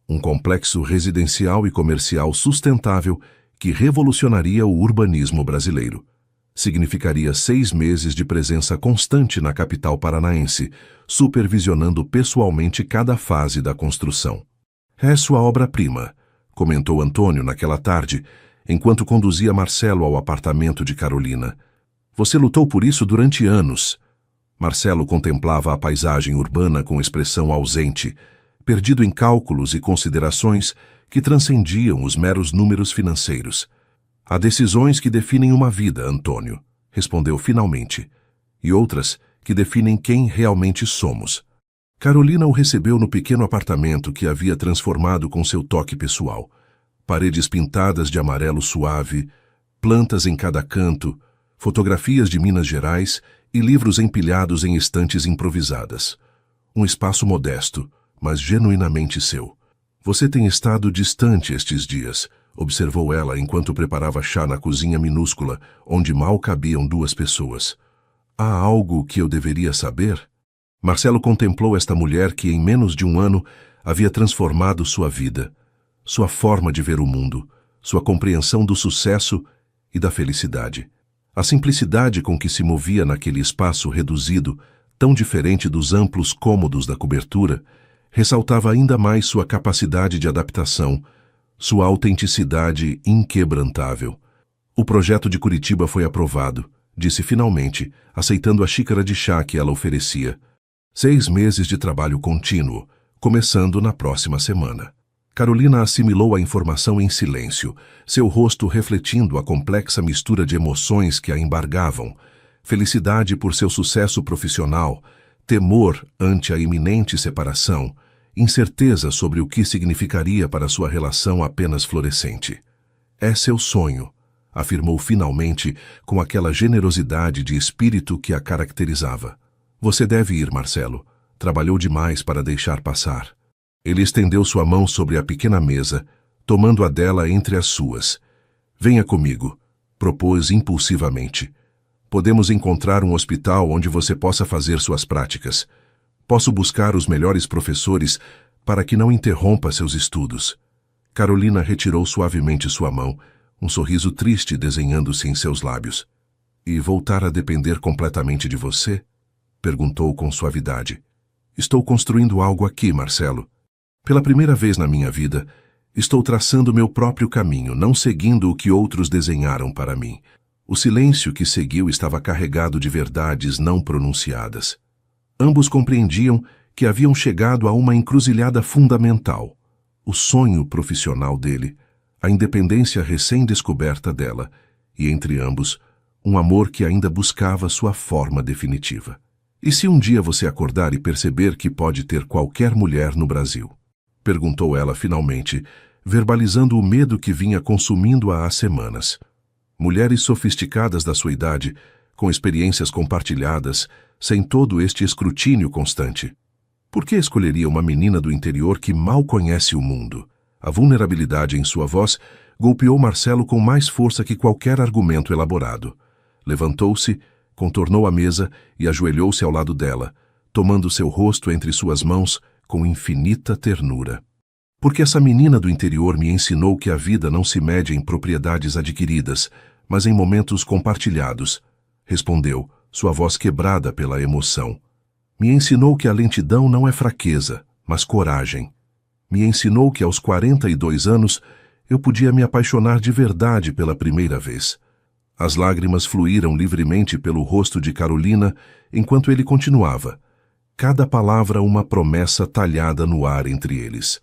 Um complexo residencial e comercial sustentável que revolucionaria o urbanismo brasileiro. Significaria 6 meses de presença constante na capital paranaense, supervisionando pessoalmente cada fase da construção. É sua obra-prima, comentou Antônio naquela tarde, enquanto conduzia Marcelo ao apartamento de Carolina. Você lutou por isso durante anos. Marcelo contemplava a paisagem urbana com expressão ausente, perdido em cálculos e considerações que transcendiam os meros números financeiros. Há decisões que definem uma vida, Antônio, respondeu finalmente, e outras que definem quem realmente somos. Carolina o recebeu no pequeno apartamento que havia transformado com seu toque pessoal. Paredes pintadas de amarelo suave, plantas em cada canto, fotografias de Minas Gerais e livros empilhados em estantes improvisadas. Um espaço modesto, mas genuinamente seu. Você tem estado distante estes dias, observou ela enquanto preparava chá na cozinha minúscula, onde mal cabiam 2 pessoas. Há algo que eu deveria saber? Marcelo contemplou esta mulher que, em menos de 1 ano, havia transformado sua vida, sua forma de ver o mundo, sua compreensão do sucesso e da felicidade. A simplicidade com que se movia naquele espaço reduzido, tão diferente dos amplos cômodos da cobertura, ressaltava ainda mais sua capacidade de adaptação, sua autenticidade inquebrantável. O projeto de Curitiba foi aprovado, disse finalmente, aceitando a xícara de chá que ela oferecia. 6 meses de trabalho contínuo, começando na próxima semana. Carolina assimilou a informação em silêncio, seu rosto refletindo a complexa mistura de emoções que a embargavam, felicidade por seu sucesso profissional, temor ante a iminente separação, incerteza sobre o que significaria para sua relação apenas florescente. É seu sonho, afirmou finalmente com aquela generosidade de espírito que a caracterizava. Você deve ir, Marcelo. Trabalhou demais para deixar passar. Ele estendeu sua mão sobre a pequena mesa, tomando a dela entre as suas. Venha comigo, propôs impulsivamente. Podemos encontrar um hospital onde você possa fazer suas práticas. Posso buscar os melhores professores para que não interrompa seus estudos. Carolina retirou suavemente sua mão, um sorriso triste desenhando-se em seus lábios. E voltar a depender completamente de você? Perguntou com suavidade. Estou construindo algo aqui, Marcelo. Pela primeira vez na minha vida, estou traçando meu próprio caminho, não seguindo o que outros desenharam para mim. O silêncio que seguiu estava carregado de verdades não pronunciadas. Ambos compreendiam que haviam chegado a uma encruzilhada fundamental. O sonho profissional dele, a independência recém-descoberta dela, e entre ambos, um amor que ainda buscava sua forma definitiva. E se um dia você acordar e perceber que pode ter qualquer mulher no Brasil? Perguntou ela finalmente, verbalizando o medo que vinha consumindo-a há semanas. Mulheres sofisticadas da sua idade, com experiências compartilhadas, sem todo este escrutínio constante. Por que escolheria uma menina do interior que mal conhece o mundo? A vulnerabilidade em sua voz golpeou Marcelo com mais força que qualquer argumento elaborado. Levantou-se, contornou a mesa e ajoelhou-se ao lado dela, tomando seu rosto entre suas mãos com infinita ternura. Porque essa menina do interior me ensinou que a vida não se mede em propriedades adquiridas, mas em momentos compartilhados, respondeu, sua voz quebrada pela emoção. Me ensinou que a lentidão não é fraqueza, mas coragem. Me ensinou que aos 42 anos eu podia me apaixonar de verdade pela primeira vez. As lágrimas fluíram livremente pelo rosto de Carolina enquanto ele continuava. Cada palavra uma promessa talhada no ar entre eles.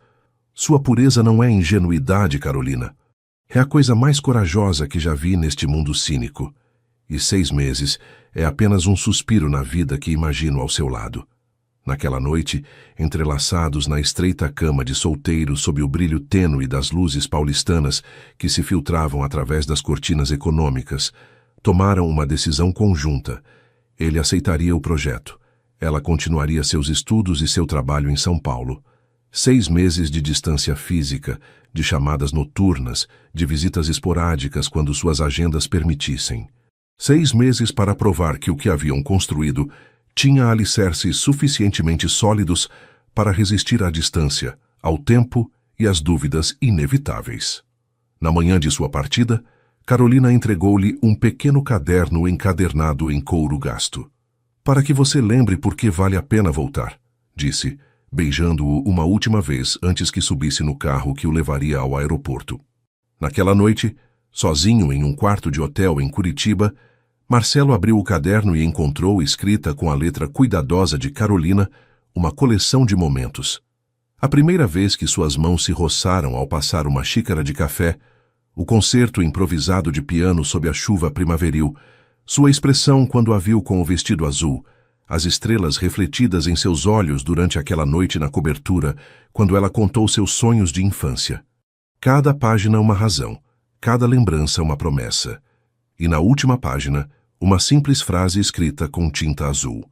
Sua pureza não é ingenuidade, Carolina. É a coisa mais corajosa que já vi neste mundo cínico. E 6 meses é apenas um suspiro na vida que imagino ao seu lado. Naquela noite, entrelaçados na estreita cama de solteiro sob o brilho tênue das luzes paulistanas que se filtravam através das cortinas econômicas, tomaram uma decisão conjunta. Ele aceitaria o projeto. Ela continuaria seus estudos e seu trabalho em São Paulo. 6 meses de distância física, de chamadas noturnas, de visitas esporádicas quando suas agendas permitissem. 6 meses para provar que o que haviam construído tinha alicerces suficientemente sólidos para resistir à distância, ao tempo e às dúvidas inevitáveis. Na manhã de sua partida, Carolina entregou-lhe um pequeno caderno encadernado em couro gasto. Para que você lembre por que vale a pena voltar, disse, beijando-o uma última vez antes que subisse no carro que o levaria ao aeroporto. Naquela noite, sozinho em um quarto de hotel em Curitiba, Marcelo abriu o caderno e encontrou escrita com a letra cuidadosa de Carolina uma coleção de momentos. A primeira vez que suas mãos se roçaram ao passar uma xícara de café, o concerto improvisado de piano sob a chuva primaveril, sua expressão quando a viu com o vestido azul, as estrelas refletidas em seus olhos durante aquela noite na cobertura, quando ela contou seus sonhos de infância. Cada página uma razão, cada lembrança uma promessa. E na última página, uma simples frase escrita com tinta azul.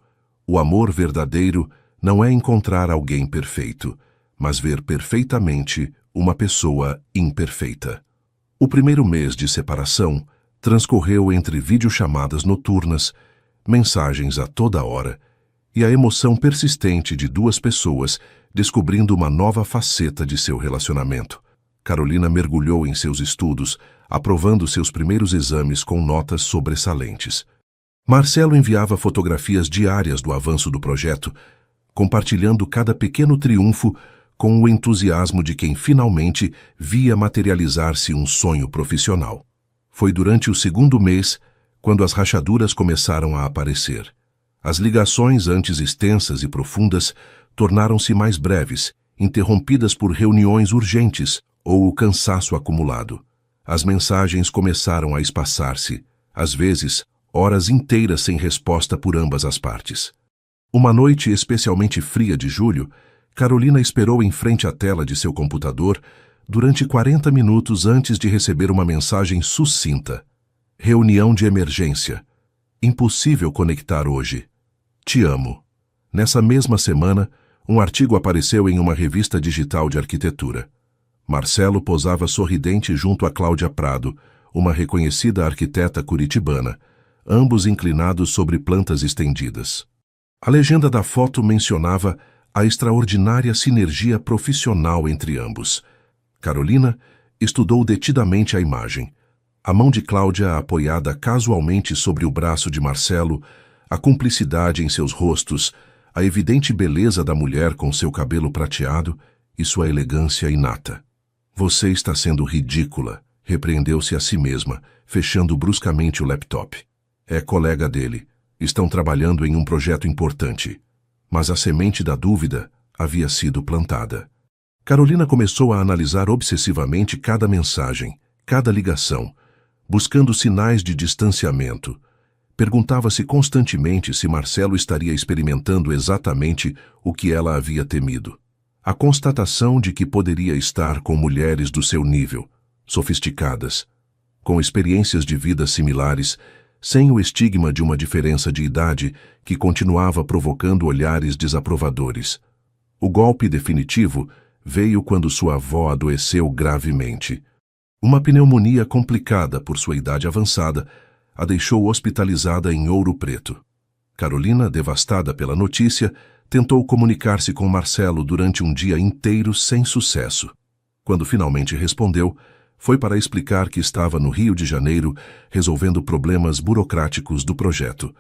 O amor verdadeiro não é encontrar alguém perfeito, mas ver perfeitamente uma pessoa imperfeita. O primeiro mês de separação transcorreu entre videochamadas noturnas, mensagens a toda hora e a emoção persistente de 2 pessoas descobrindo uma nova faceta de seu relacionamento. Carolina mergulhou em seus estudos, aprovando seus primeiros exames com notas sobressalentes. Marcelo enviava fotografias diárias do avanço do projeto, compartilhando cada pequeno triunfo com o entusiasmo de quem finalmente via materializar-se um sonho profissional. Foi durante o 2º mês, quando as rachaduras começaram a aparecer. As ligações, antes extensas e profundas, tornaram-se mais breves, interrompidas por reuniões urgentes ou o cansaço acumulado. As mensagens começaram a espaçar-se, às vezes, horas inteiras sem resposta por ambas as partes. Uma noite especialmente fria de julho, Carolina esperou em frente à tela de seu computador durante 40 minutos antes de receber uma mensagem sucinta. Reunião de emergência. Impossível conectar hoje. Te amo. Nessa mesma semana, um artigo apareceu em uma revista digital de arquitetura. Marcelo posava sorridente junto a Cláudia Prado, uma reconhecida arquiteta curitibana, ambos inclinados sobre plantas estendidas. A legenda da foto mencionava a extraordinária sinergia profissional entre ambos. Carolina estudou detidamente a imagem. A mão de Cláudia apoiada casualmente sobre o braço de Marcelo, a cumplicidade em seus rostos, a evidente beleza da mulher com seu cabelo prateado e sua elegância inata. Você está sendo ridícula, repreendeu-se a si mesma, fechando bruscamente o laptop. É colega dele. Estão trabalhando em um projeto importante. Mas a semente da dúvida havia sido plantada. Carolina começou a analisar obsessivamente cada mensagem, cada ligação, buscando sinais de distanciamento. Perguntava-se constantemente se Marcelo estaria experimentando exatamente o que ela havia temido. A constatação de que poderia estar com mulheres do seu nível, sofisticadas, com experiências de vida similares, sem o estigma de uma diferença de idade que continuava provocando olhares desaprovadores. O golpe definitivo veio quando sua avó adoeceu gravemente. Uma pneumonia complicada por sua idade avançada a deixou hospitalizada em Ouro Preto. Carolina, devastada pela notícia, tentou comunicar-se com Marcelo durante um dia inteiro sem sucesso. Quando finalmente respondeu, foi para explicar que estava no Rio de Janeiro resolvendo problemas burocráticos do projeto.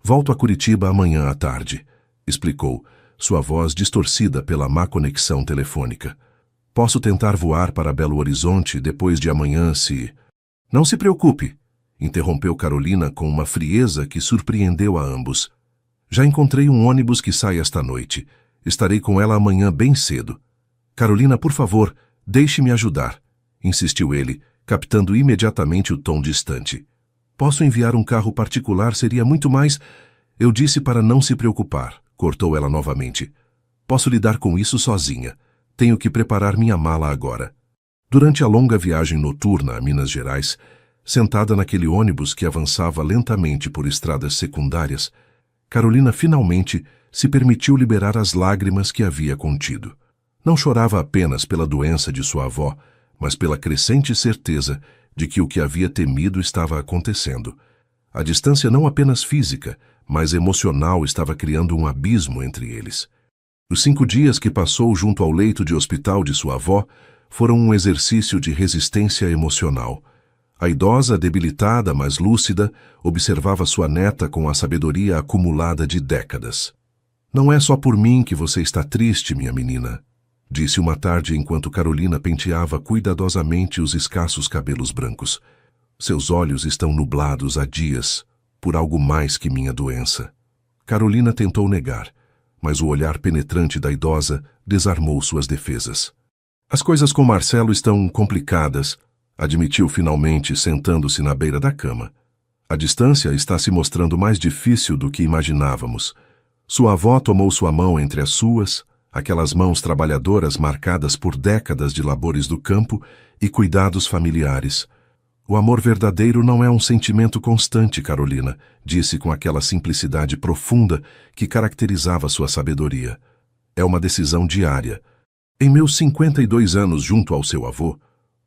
Volto a Curitiba amanhã à tarde, explicou, sua voz distorcida pela má conexão telefônica. Posso tentar voar para Belo Horizonte depois de amanhã se... Não se preocupe, interrompeu Carolina com uma frieza que surpreendeu a ambos. Já encontrei um ônibus que sai esta noite. Estarei com ela amanhã bem cedo. Carolina, por favor, deixe-me ajudar, insistiu ele, captando imediatamente o tom distante. Posso enviar um carro particular, seria muito mais... Eu disse para não se preocupar, cortou ela novamente. Posso lidar com isso sozinha. Tenho que preparar minha mala agora. Durante a longa viagem noturna a Minas Gerais, sentada naquele ônibus que avançava lentamente por estradas secundárias, Carolina finalmente se permitiu liberar as lágrimas que havia contido. Não chorava apenas pela doença de sua avó, mas pela crescente certeza de que o que havia temido estava acontecendo. A distância não apenas física, mas emocional estava criando um abismo entre eles. Os 5 dias que passou junto ao leito de hospital de sua avó foram um exercício de resistência emocional. A idosa, debilitada, mas lúcida, observava sua neta com a sabedoria acumulada de décadas. Não é só por mim que você está triste, minha menina, disse uma tarde enquanto Carolina penteava cuidadosamente os escassos cabelos brancos. Seus olhos estão nublados há dias, por algo mais que minha doença. Carolina tentou negar, mas o olhar penetrante da idosa desarmou suas defesas. As coisas com Marcelo estão complicadas, admitiu finalmente, sentando-se na beira da cama. A distância está se mostrando mais difícil do que imaginávamos. Sua avó tomou sua mão entre as suas, aquelas mãos trabalhadoras marcadas por décadas de labores do campo e cuidados familiares. O amor verdadeiro não é um sentimento constante, Carolina, disse com aquela simplicidade profunda que caracterizava sua sabedoria. É uma decisão diária. Em meus 52 anos junto ao seu avô,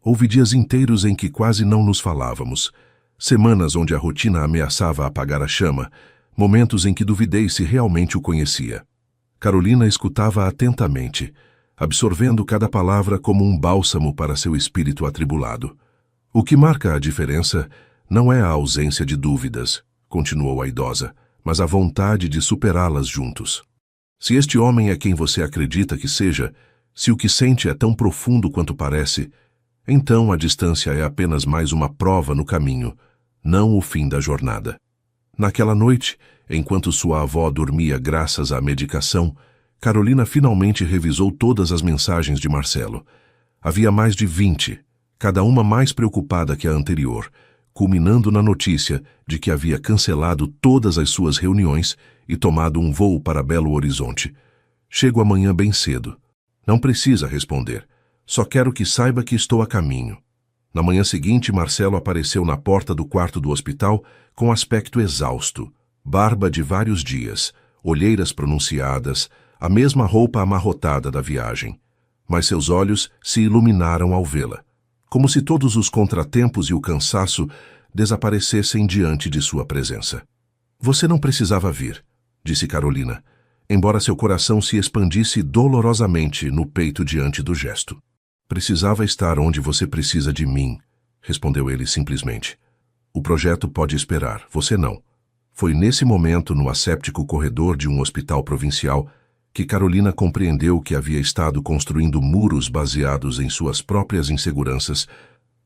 houve dias inteiros em que quase não nos falávamos, semanas onde a rotina ameaçava apagar a chama, momentos em que duvidei se realmente o conhecia. Carolina escutava atentamente, absorvendo cada palavra como um bálsamo para seu espírito atribulado. O que marca a diferença não é a ausência de dúvidas, continuou a idosa, mas a vontade de superá-las juntos. Se este homem é quem você acredita que seja, se o que sente é tão profundo quanto parece, então a distância é apenas mais uma prova no caminho, não o fim da jornada. Naquela noite, enquanto sua avó dormia graças à medicação, Carolina finalmente revisou todas as mensagens de Marcelo. Havia mais de 20, cada uma mais preocupada que a anterior, culminando na notícia de que havia cancelado todas as suas reuniões e tomado um voo para Belo Horizonte. Chego amanhã bem cedo. Não precisa responder. Só quero que saiba que estou a caminho. Na manhã seguinte, Marcelo apareceu na porta do quarto do hospital com aspecto exausto, barba de vários dias, olheiras pronunciadas, a mesma roupa amarrotada da viagem. Mas seus olhos se iluminaram ao vê-la, como se todos os contratempos e o cansaço desaparecessem diante de sua presença. Você não precisava vir, disse Carolina, embora seu coração se expandisse dolorosamente no peito diante do gesto. Precisava estar onde você precisa de mim, respondeu ele simplesmente. O projeto pode esperar, você não. Foi nesse momento, no asséptico corredor de um hospital provincial, que Carolina compreendeu que havia estado construindo muros baseados em suas próprias inseguranças,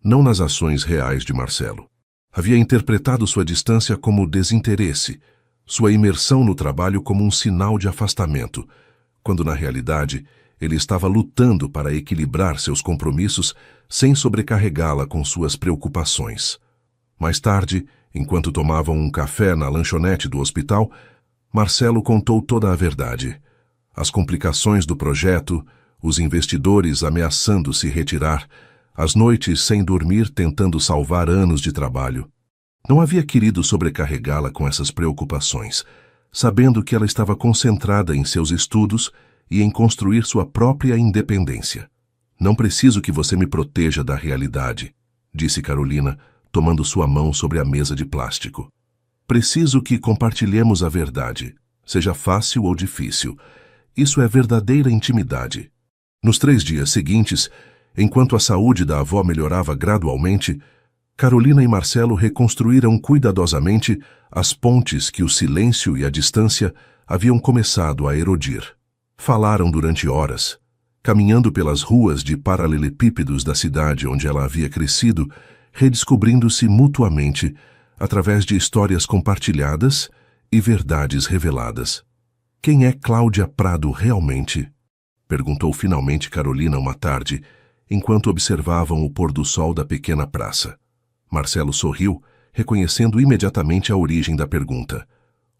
não nas ações reais de Marcelo. Havia interpretado sua distância como desinteresse, sua imersão no trabalho como um sinal de afastamento, quando na realidade ele estava lutando para equilibrar seus compromissos sem sobrecarregá-la com suas preocupações. Mais tarde, enquanto tomavam um café na lanchonete do hospital, Marcelo contou toda a verdade. As complicações do projeto, os investidores ameaçando se retirar, as noites sem dormir tentando salvar anos de trabalho. Não havia querido sobrecarregá-la com essas preocupações, sabendo que ela estava concentrada em seus estudos e em construir sua própria independência. Não preciso que você me proteja da realidade, disse Carolina, tomando sua mão sobre a mesa de plástico. Preciso que compartilhemos a verdade. seja fácil ou difícil. Isso é verdadeira intimidade. Nos 3 dias seguintes, enquanto a saúde da avó melhorava gradualmente, Carolina e Marcelo reconstruíram cuidadosamente as pontes que o silêncio e a distância haviam começado a erodir. Falaram durante horas, caminhando pelas ruas de paralelepípedos da cidade onde ela havia crescido, redescobrindo-se mutuamente através de histórias compartilhadas e verdades reveladas. Quem é Cláudia Prado realmente? Perguntou finalmente Carolina uma tarde, enquanto observavam o pôr do sol da pequena praça. Marcelo sorriu, reconhecendo imediatamente a origem da pergunta.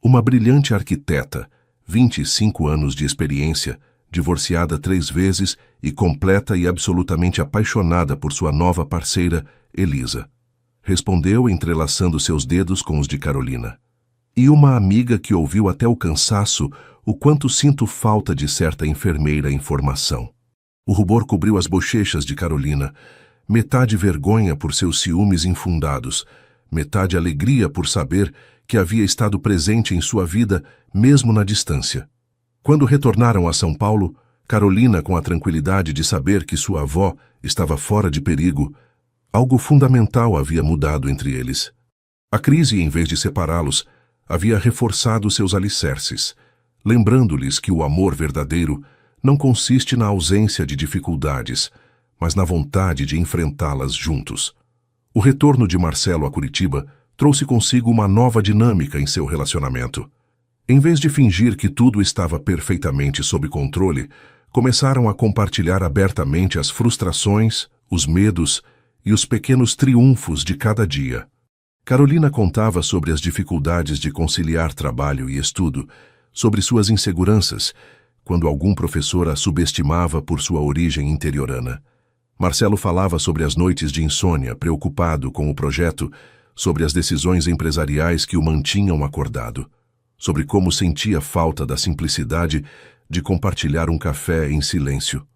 Uma brilhante arquiteta, 25 anos de experiência, divorciada 3 vezes e completa e absolutamente apaixonada por sua nova parceira, Elisa. Respondeu entrelaçando seus dedos com os de Carolina. E uma amiga que ouviu até o cansaço o quanto sinto falta de certa enfermeira em formação. O rubor cobriu as bochechas de Carolina, metade vergonha por seus ciúmes infundados, metade alegria por saber que havia estado presente em sua vida mesmo na distância. Quando retornaram a São Paulo, Carolina, com a tranquilidade de saber que sua avó estava fora de perigo, algo fundamental havia mudado entre eles. A crise, em vez de separá-los, havia reforçado seus alicerces, lembrando-lhes que o amor verdadeiro não consiste na ausência de dificuldades, mas na vontade de enfrentá-las juntos. O retorno de Marcelo a Curitiba trouxe consigo uma nova dinâmica em seu relacionamento. Em vez de fingir que tudo estava perfeitamente sob controle, começaram a compartilhar abertamente as frustrações, os medos e os pequenos triunfos de cada dia. Carolina contava sobre as dificuldades de conciliar trabalho e estudo, sobre suas inseguranças, quando algum professor a subestimava por sua origem interiorana. Marcelo falava sobre as noites de insônia, preocupado com o projeto, sobre as decisões empresariais que o mantinham acordado, sobre como sentia falta da simplicidade de compartilhar um café em silêncio.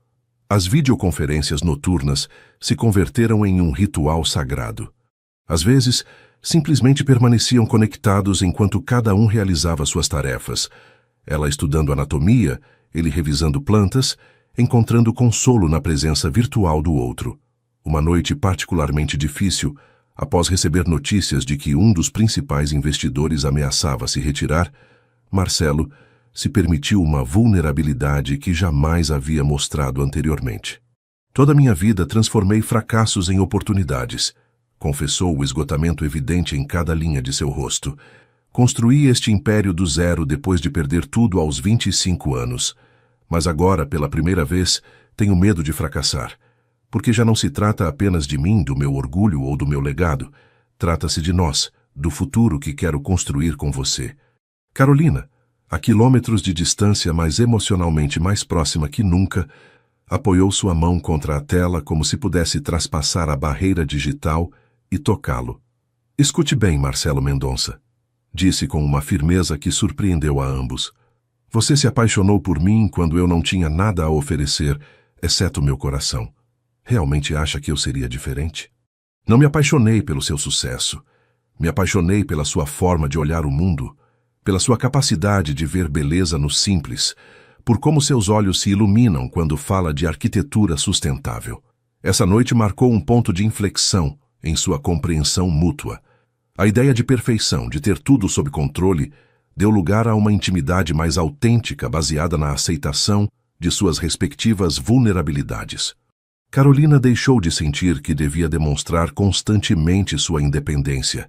As videoconferências noturnas se converteram em um ritual sagrado. Às vezes, simplesmente permaneciam conectados enquanto cada um realizava suas tarefas, ela estudando anatomia, ele revisando plantas, encontrando consolo na presença virtual do outro. Uma noite particularmente difícil, após receber notícias de que um dos principais investidores ameaçava se retirar, Marcelo se permitiu uma vulnerabilidade que jamais havia mostrado anteriormente. Toda minha vida transformei fracassos em oportunidades, confessou o esgotamento evidente em cada linha de seu rosto. Construí este império do zero depois de perder tudo aos 25 anos. Mas agora, pela primeira vez, tenho medo de fracassar. Porque já não se trata apenas de mim, do meu orgulho ou do meu legado. Trata-se de nós, do futuro que quero construir com você. Carolina, a quilômetros de distância, mas emocionalmente mais próxima que nunca, apoiou sua mão contra a tela como se pudesse traspassar a barreira digital e tocá-lo. Escute bem, Marcelo Mendonça, disse com uma firmeza que surpreendeu a ambos. Você se apaixonou por mim quando eu não tinha nada a oferecer, exceto meu coração. Realmente acha que eu seria diferente? Não me apaixonei pelo seu sucesso. Me apaixonei pela sua forma de olhar o mundo, pela sua capacidade de ver beleza no simples, por como seus olhos se iluminam quando fala de arquitetura sustentável. Essa noite marcou um ponto de inflexão em sua compreensão mútua. A ideia de perfeição, de ter tudo sob controle, deu lugar a uma intimidade mais autêntica baseada na aceitação de suas respectivas vulnerabilidades. Carolina deixou de sentir que devia demonstrar constantemente sua independência,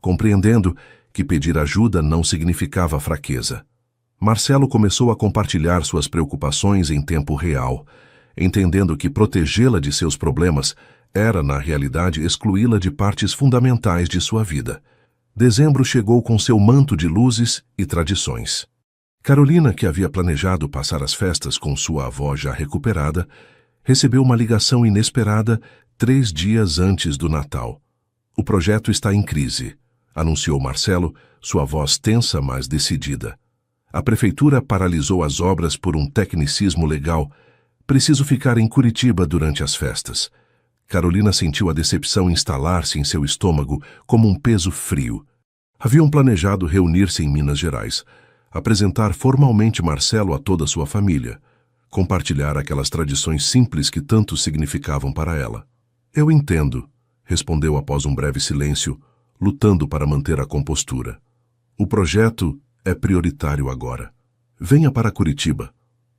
compreendendo que pedir ajuda não significava fraqueza. Marcelo começou a compartilhar suas preocupações em tempo real, entendendo que protegê-la de seus problemas era, na realidade, excluí-la de partes fundamentais de sua vida. Dezembro chegou com seu manto de luzes e tradições. Carolina, que havia planejado passar as festas com sua avó já recuperada, recebeu uma ligação inesperada 3 dias antes do Natal. O projeto está em crise, anunciou Marcelo, sua voz tensa, mas decidida. A prefeitura paralisou as obras por um tecnicismo legal. Preciso ficar em Curitiba durante as festas. Carolina sentiu a decepção instalar-se em seu estômago como um peso frio. Haviam planejado reunir-se em Minas Gerais. apresentar formalmente Marcelo a toda a sua família, compartilhar aquelas tradições simples que tanto significavam para ela. Eu entendo, respondeu após um breve silêncio, lutando para manter a compostura. O projeto é prioritário agora. Venha para Curitiba,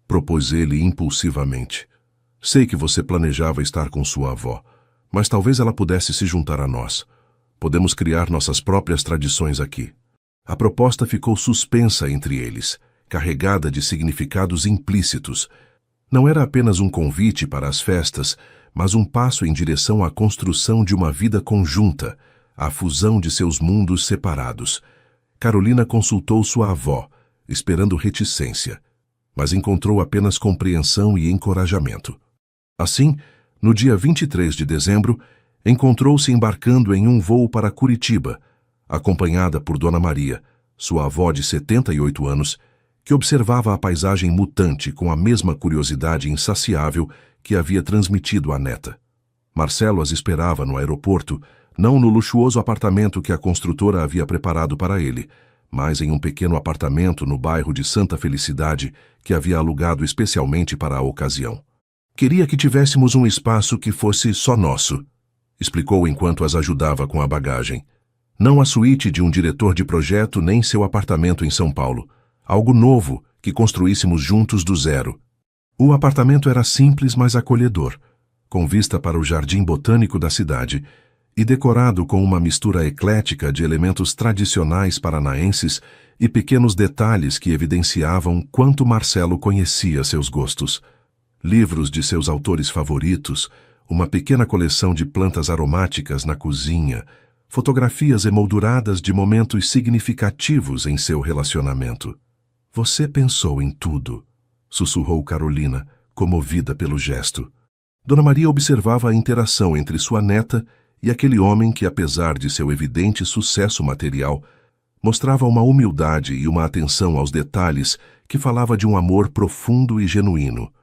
propôs ele impulsivamente. Sei que você planejava estar com sua avó, mas talvez ela pudesse se juntar a nós. Podemos criar nossas próprias tradições aqui. A proposta ficou suspensa entre eles, carregada de significados implícitos. Não era apenas um convite para as festas, mas um passo em direção à construção de uma vida conjunta, à fusão de seus mundos separados. Carolina consultou sua avó, esperando reticência, mas encontrou apenas compreensão e encorajamento. Assim, no dia 23 de dezembro, encontrou-se embarcando em um voo para Curitiba, acompanhada por Dona Maria, sua avó de 78 anos, que observava a paisagem mutante com a mesma curiosidade insaciável que havia transmitido à neta. Marcelo as esperava no aeroporto, não no luxuoso apartamento que a construtora havia preparado para ele, mas em um pequeno apartamento no bairro de Santa Felicidade que havia alugado especialmente para a ocasião. Queria que tivéssemos um espaço que fosse só nosso, explicou enquanto as ajudava com a bagagem. Não a suíte de um diretor de projeto nem seu apartamento em São Paulo. Algo novo que construíssemos juntos do zero. O apartamento era simples, mas acolhedor, com vista para o jardim botânico da cidade e decorado com uma mistura eclética de elementos tradicionais paranaenses e pequenos detalhes que evidenciavam quanto Marcelo conhecia seus gostos. Livros de seus autores favoritos, uma pequena coleção de plantas aromáticas na cozinha, fotografias emolduradas de momentos significativos em seu relacionamento. Você pensou em tudo, sussurrou Carolina, comovida pelo gesto. Dona Maria observava a interação entre sua neta e aquele homem que, apesar de seu evidente sucesso material, mostrava uma humildade e uma atenção aos detalhes que falava de um amor profundo e genuíno.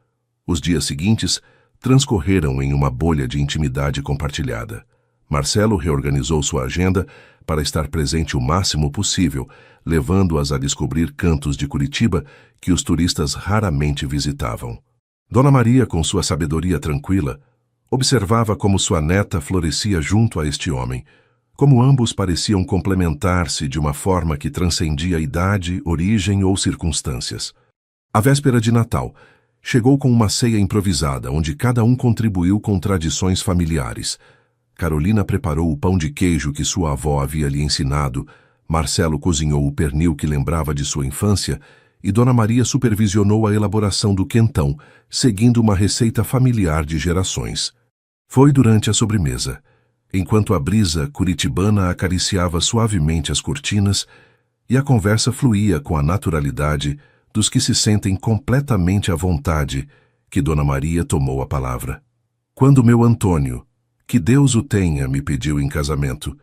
Os dias seguintes transcorreram em uma bolha de intimidade compartilhada. Marcelo reorganizou sua agenda para estar presente o máximo possível, levando-as a descobrir cantos de Curitiba que os turistas raramente visitavam. Dona Maria, com sua sabedoria tranquila, observava como sua neta florescia junto a este homem, como ambos pareciam complementar-se de uma forma que transcendia idade, origem ou circunstâncias. A véspera de Natal chegou com uma ceia improvisada, onde cada um contribuiu com tradições familiares. Carolina preparou o pão de queijo que sua avó havia lhe ensinado, Marcelo cozinhou o pernil que lembrava de sua infância e Dona Maria supervisionou a elaboração do quentão, seguindo uma receita familiar de gerações. Foi durante a sobremesa, enquanto a brisa curitibana acariciava suavemente as cortinas e a conversa fluía com a naturalidade dos que se sentem completamente à vontade, que Dona Maria tomou a palavra. Quando meu Antônio, que Deus o tenha, me pediu em casamento,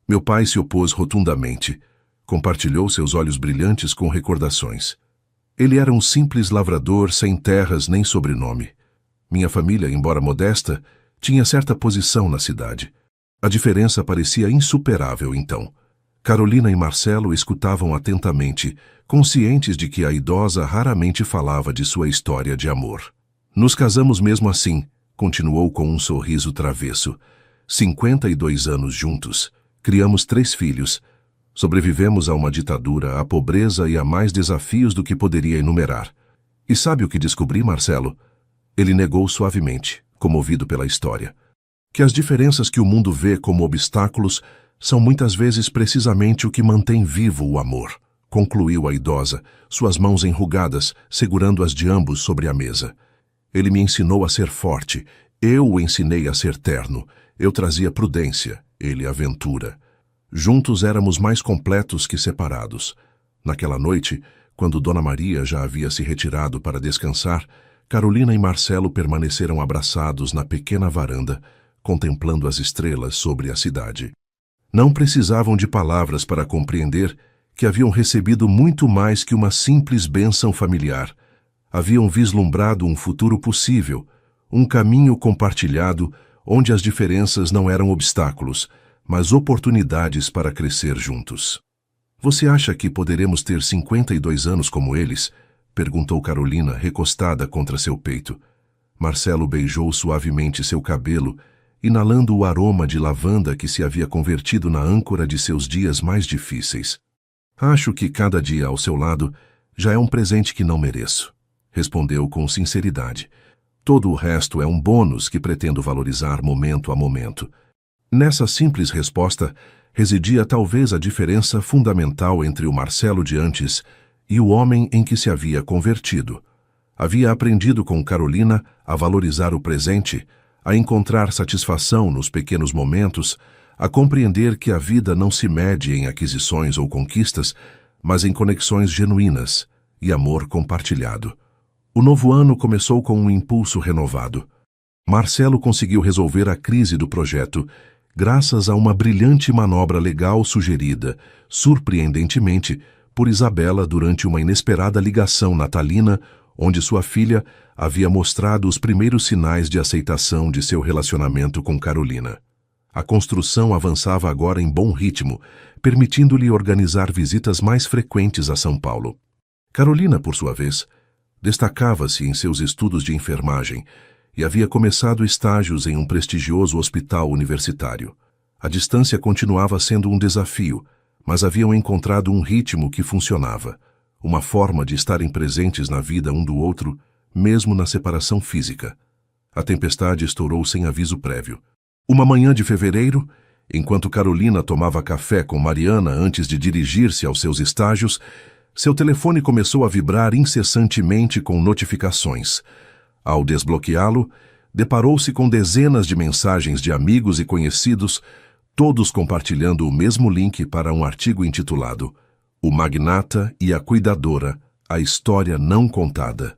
meu pai se opôs rotundamente. Compartilhou seus olhos brilhantes com recordações. Ele era um simples lavrador sem terras nem sobrenome. Minha família, embora modesta, tinha certa posição na cidade. A diferença parecia insuperável então. Carolina e Marcelo escutavam atentamente, conscientes de que a idosa raramente falava de sua história de amor. Nos casamos mesmo assim, continuou com um sorriso travesso. 52 anos juntos. Criamos 3 filhos. Sobrevivemos a uma ditadura, à pobreza e a mais desafios do que poderia enumerar. E sabe o que descobri, Marcelo? Ele negou suavemente, comovido pela história. Que as diferenças que o mundo vê como obstáculos são muitas vezes precisamente o que mantém vivo o amor, concluiu a idosa, suas mãos enrugadas, segurando as de ambos sobre a mesa. Ele me ensinou a ser forte, eu o ensinei a ser terno, eu trazia prudência, ele aventura. Juntos éramos mais completos que separados. Naquela noite, quando Dona Maria já havia se retirado para descansar, Carolina e Marcelo permaneceram abraçados na pequena varanda, contemplando as estrelas sobre a cidade. Não precisavam de palavras para compreender que haviam recebido muito mais que uma simples bênção familiar. Haviam vislumbrado um futuro possível, um caminho compartilhado onde as diferenças não eram obstáculos, mas oportunidades para crescer juntos. Você acha que poderemos ter 52 anos como eles? Perguntou Carolina, recostada contra seu peito. Marcelo beijou suavemente seu cabelo, inalando o aroma de lavanda que se havia convertido na âncora de seus dias mais difíceis. Acho que cada dia ao seu lado já é um presente que não mereço, respondeu com sinceridade. Todo o resto é um bônus que pretendo valorizar momento a momento. Nessa simples resposta residia talvez a diferença fundamental entre o Marcelo de antes e o homem em que se havia convertido. Havia aprendido com Carolina a valorizar o presente, a encontrar satisfação nos pequenos momentos, a compreender que a vida não se mede em aquisições ou conquistas, mas em conexões genuínas e amor compartilhado. O novo ano começou com um impulso renovado. Marcelo conseguiu resolver a crise do projeto, graças a uma brilhante manobra legal sugerida, surpreendentemente, por Isabela durante uma inesperada ligação natalina, onde sua filha havia mostrado os primeiros sinais de aceitação de seu relacionamento com Carolina. A construção avançava agora em bom ritmo, permitindo-lhe organizar visitas mais frequentes a São Paulo. Carolina, por sua vez, destacava-se em seus estudos de enfermagem e havia começado estágios em um prestigioso hospital universitário. A distância continuava sendo um desafio, mas haviam encontrado um ritmo que funcionava, uma forma de estarem presentes na vida um do outro, mesmo na separação física. A tempestade estourou sem aviso prévio. Uma manhã de fevereiro, enquanto Carolina tomava café com Mariana antes de dirigir-se aos seus estágios, seu telefone começou a vibrar incessantemente com notificações. Ao desbloqueá-lo, deparou-se com dezenas de mensagens de amigos e conhecidos, todos compartilhando o mesmo link para um artigo intitulado O Magnata e a Cuidadora, a História Não Contada.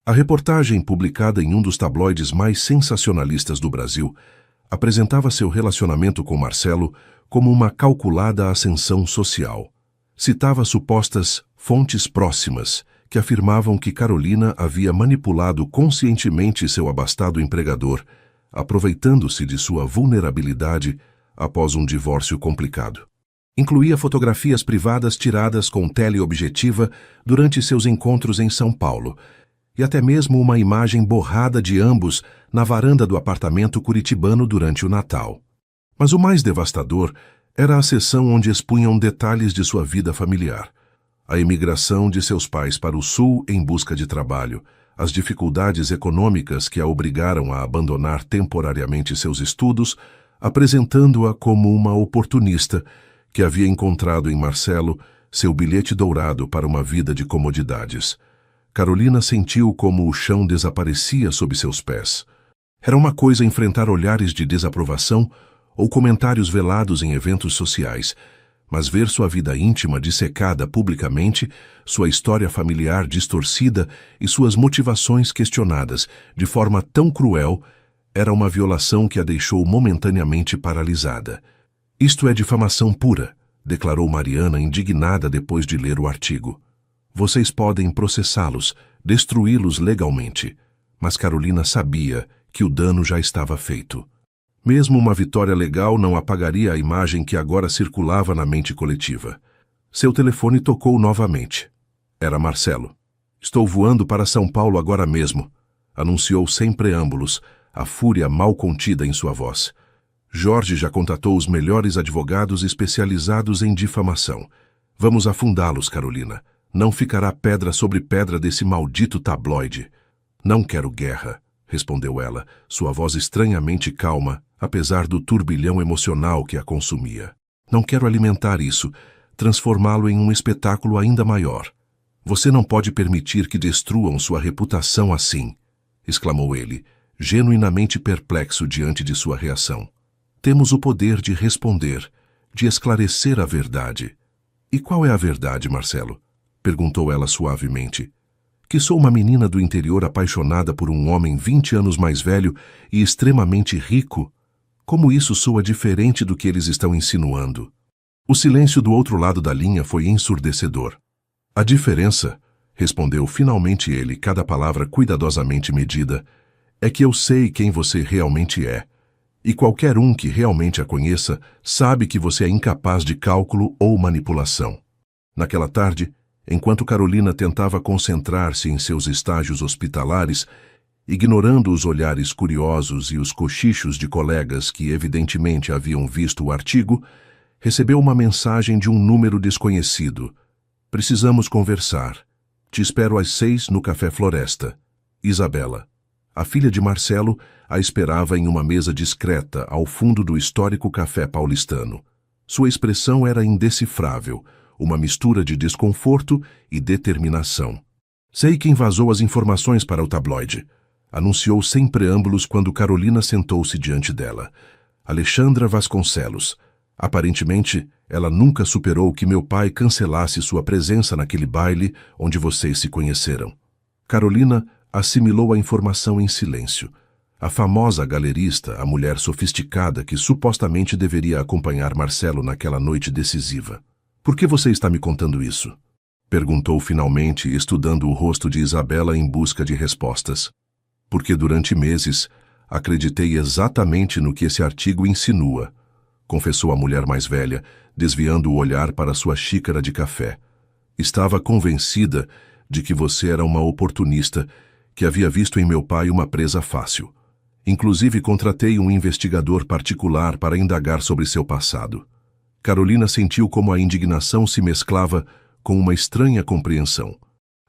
A reportagem, publicada em um dos tabloides mais sensacionalistas do Brasil, apresentava seu relacionamento com Marcelo como uma calculada ascensão social. Citava supostas fontes próximas que afirmavam que Carolina havia manipulado conscientemente seu abastado empregador, aproveitando-se de sua vulnerabilidade após um divórcio complicado. Incluía fotografias privadas tiradas com teleobjetiva durante seus encontros em São Paulo, e até mesmo uma imagem borrada de ambos na varanda do apartamento curitibano durante o Natal. Mas o mais devastador era a seção onde expunham detalhes de sua vida familiar. A imigração de seus pais para o Sul em busca de trabalho, as dificuldades econômicas que a obrigaram a abandonar temporariamente seus estudos, apresentando-a como uma oportunista que havia encontrado em Marcelo seu bilhete dourado para uma vida de comodidades. Carolina sentiu como o chão desaparecia sob seus pés. Era uma coisa enfrentar olhares de desaprovação ou comentários velados em eventos sociais, mas ver sua vida íntima dissecada publicamente, sua história familiar distorcida e suas motivações questionadas de forma tão cruel, era uma violação que a deixou momentaneamente paralisada. Isto é difamação pura, declarou Mariana indignada depois de ler o artigo. Vocês podem processá-los, destruí-los legalmente, mas Carolina sabia que o dano já estava feito. Mesmo uma vitória legal não apagaria a imagem que agora circulava na mente coletiva. Seu telefone tocou novamente. Era Marcelo. Estou voando para São Paulo agora mesmo, anunciou sem preâmbulos, a fúria mal contida em sua voz. Jorge já contatou os melhores advogados especializados em difamação. Vamos afundá-los, Carolina. Não ficará pedra sobre pedra desse maldito tabloide. Não quero guerra, respondeu ela, sua voz estranhamente calma, apesar do turbilhão emocional que a consumia. Não quero alimentar isso, transformá-lo em um espetáculo ainda maior. Você não pode permitir que destruam sua reputação assim, exclamou ele, genuinamente perplexo diante de sua reação. Temos o poder de responder, de esclarecer a verdade. E qual é a verdade, Marcelo? Perguntou ela suavemente. Que sou uma menina do interior apaixonada por um homem 20 anos mais velho e extremamente rico? Como isso soa diferente do que eles estão insinuando? O silêncio do outro lado da linha foi ensurdecedor. A diferença, respondeu finalmente ele, cada palavra cuidadosamente medida, é que eu sei quem você realmente é. E qualquer um que realmente a conheça sabe que você é incapaz de cálculo ou manipulação. Naquela tarde, enquanto Carolina tentava concentrar-se em seus estágios hospitalares, ignorando os olhares curiosos e os cochichos de colegas que evidentemente haviam visto o artigo, recebeu uma mensagem de um número desconhecido. Precisamos conversar. Te espero às 6 no Café Floresta. Isabela. A filha de Marcelo a esperava em uma mesa discreta ao fundo do histórico café paulistano. Sua expressão era indecifrável, uma mistura de desconforto e determinação. Sei quem vazou as informações para o tabloide, anunciou sem preâmbulos quando Carolina sentou-se diante dela. Alexandra Vasconcelos. Aparentemente, ela nunca superou que meu pai cancelasse sua presença naquele baile onde vocês se conheceram. Carolina assimilou a informação em silêncio. A famosa galerista, a mulher sofisticada que supostamente deveria acompanhar Marcelo naquela noite decisiva. Por que você está me contando isso? Perguntou finalmente, estudando o rosto de Isabela em busca de respostas. Porque durante meses acreditei exatamente no que esse artigo insinua, confessou a mulher mais velha, desviando o olhar para sua xícara de café. Estava convencida de que você era uma oportunista que havia visto em meu pai uma presa fácil. Inclusive contratei um investigador particular para indagar sobre seu passado. Carolina sentiu como a indignação se mesclava com uma estranha compreensão.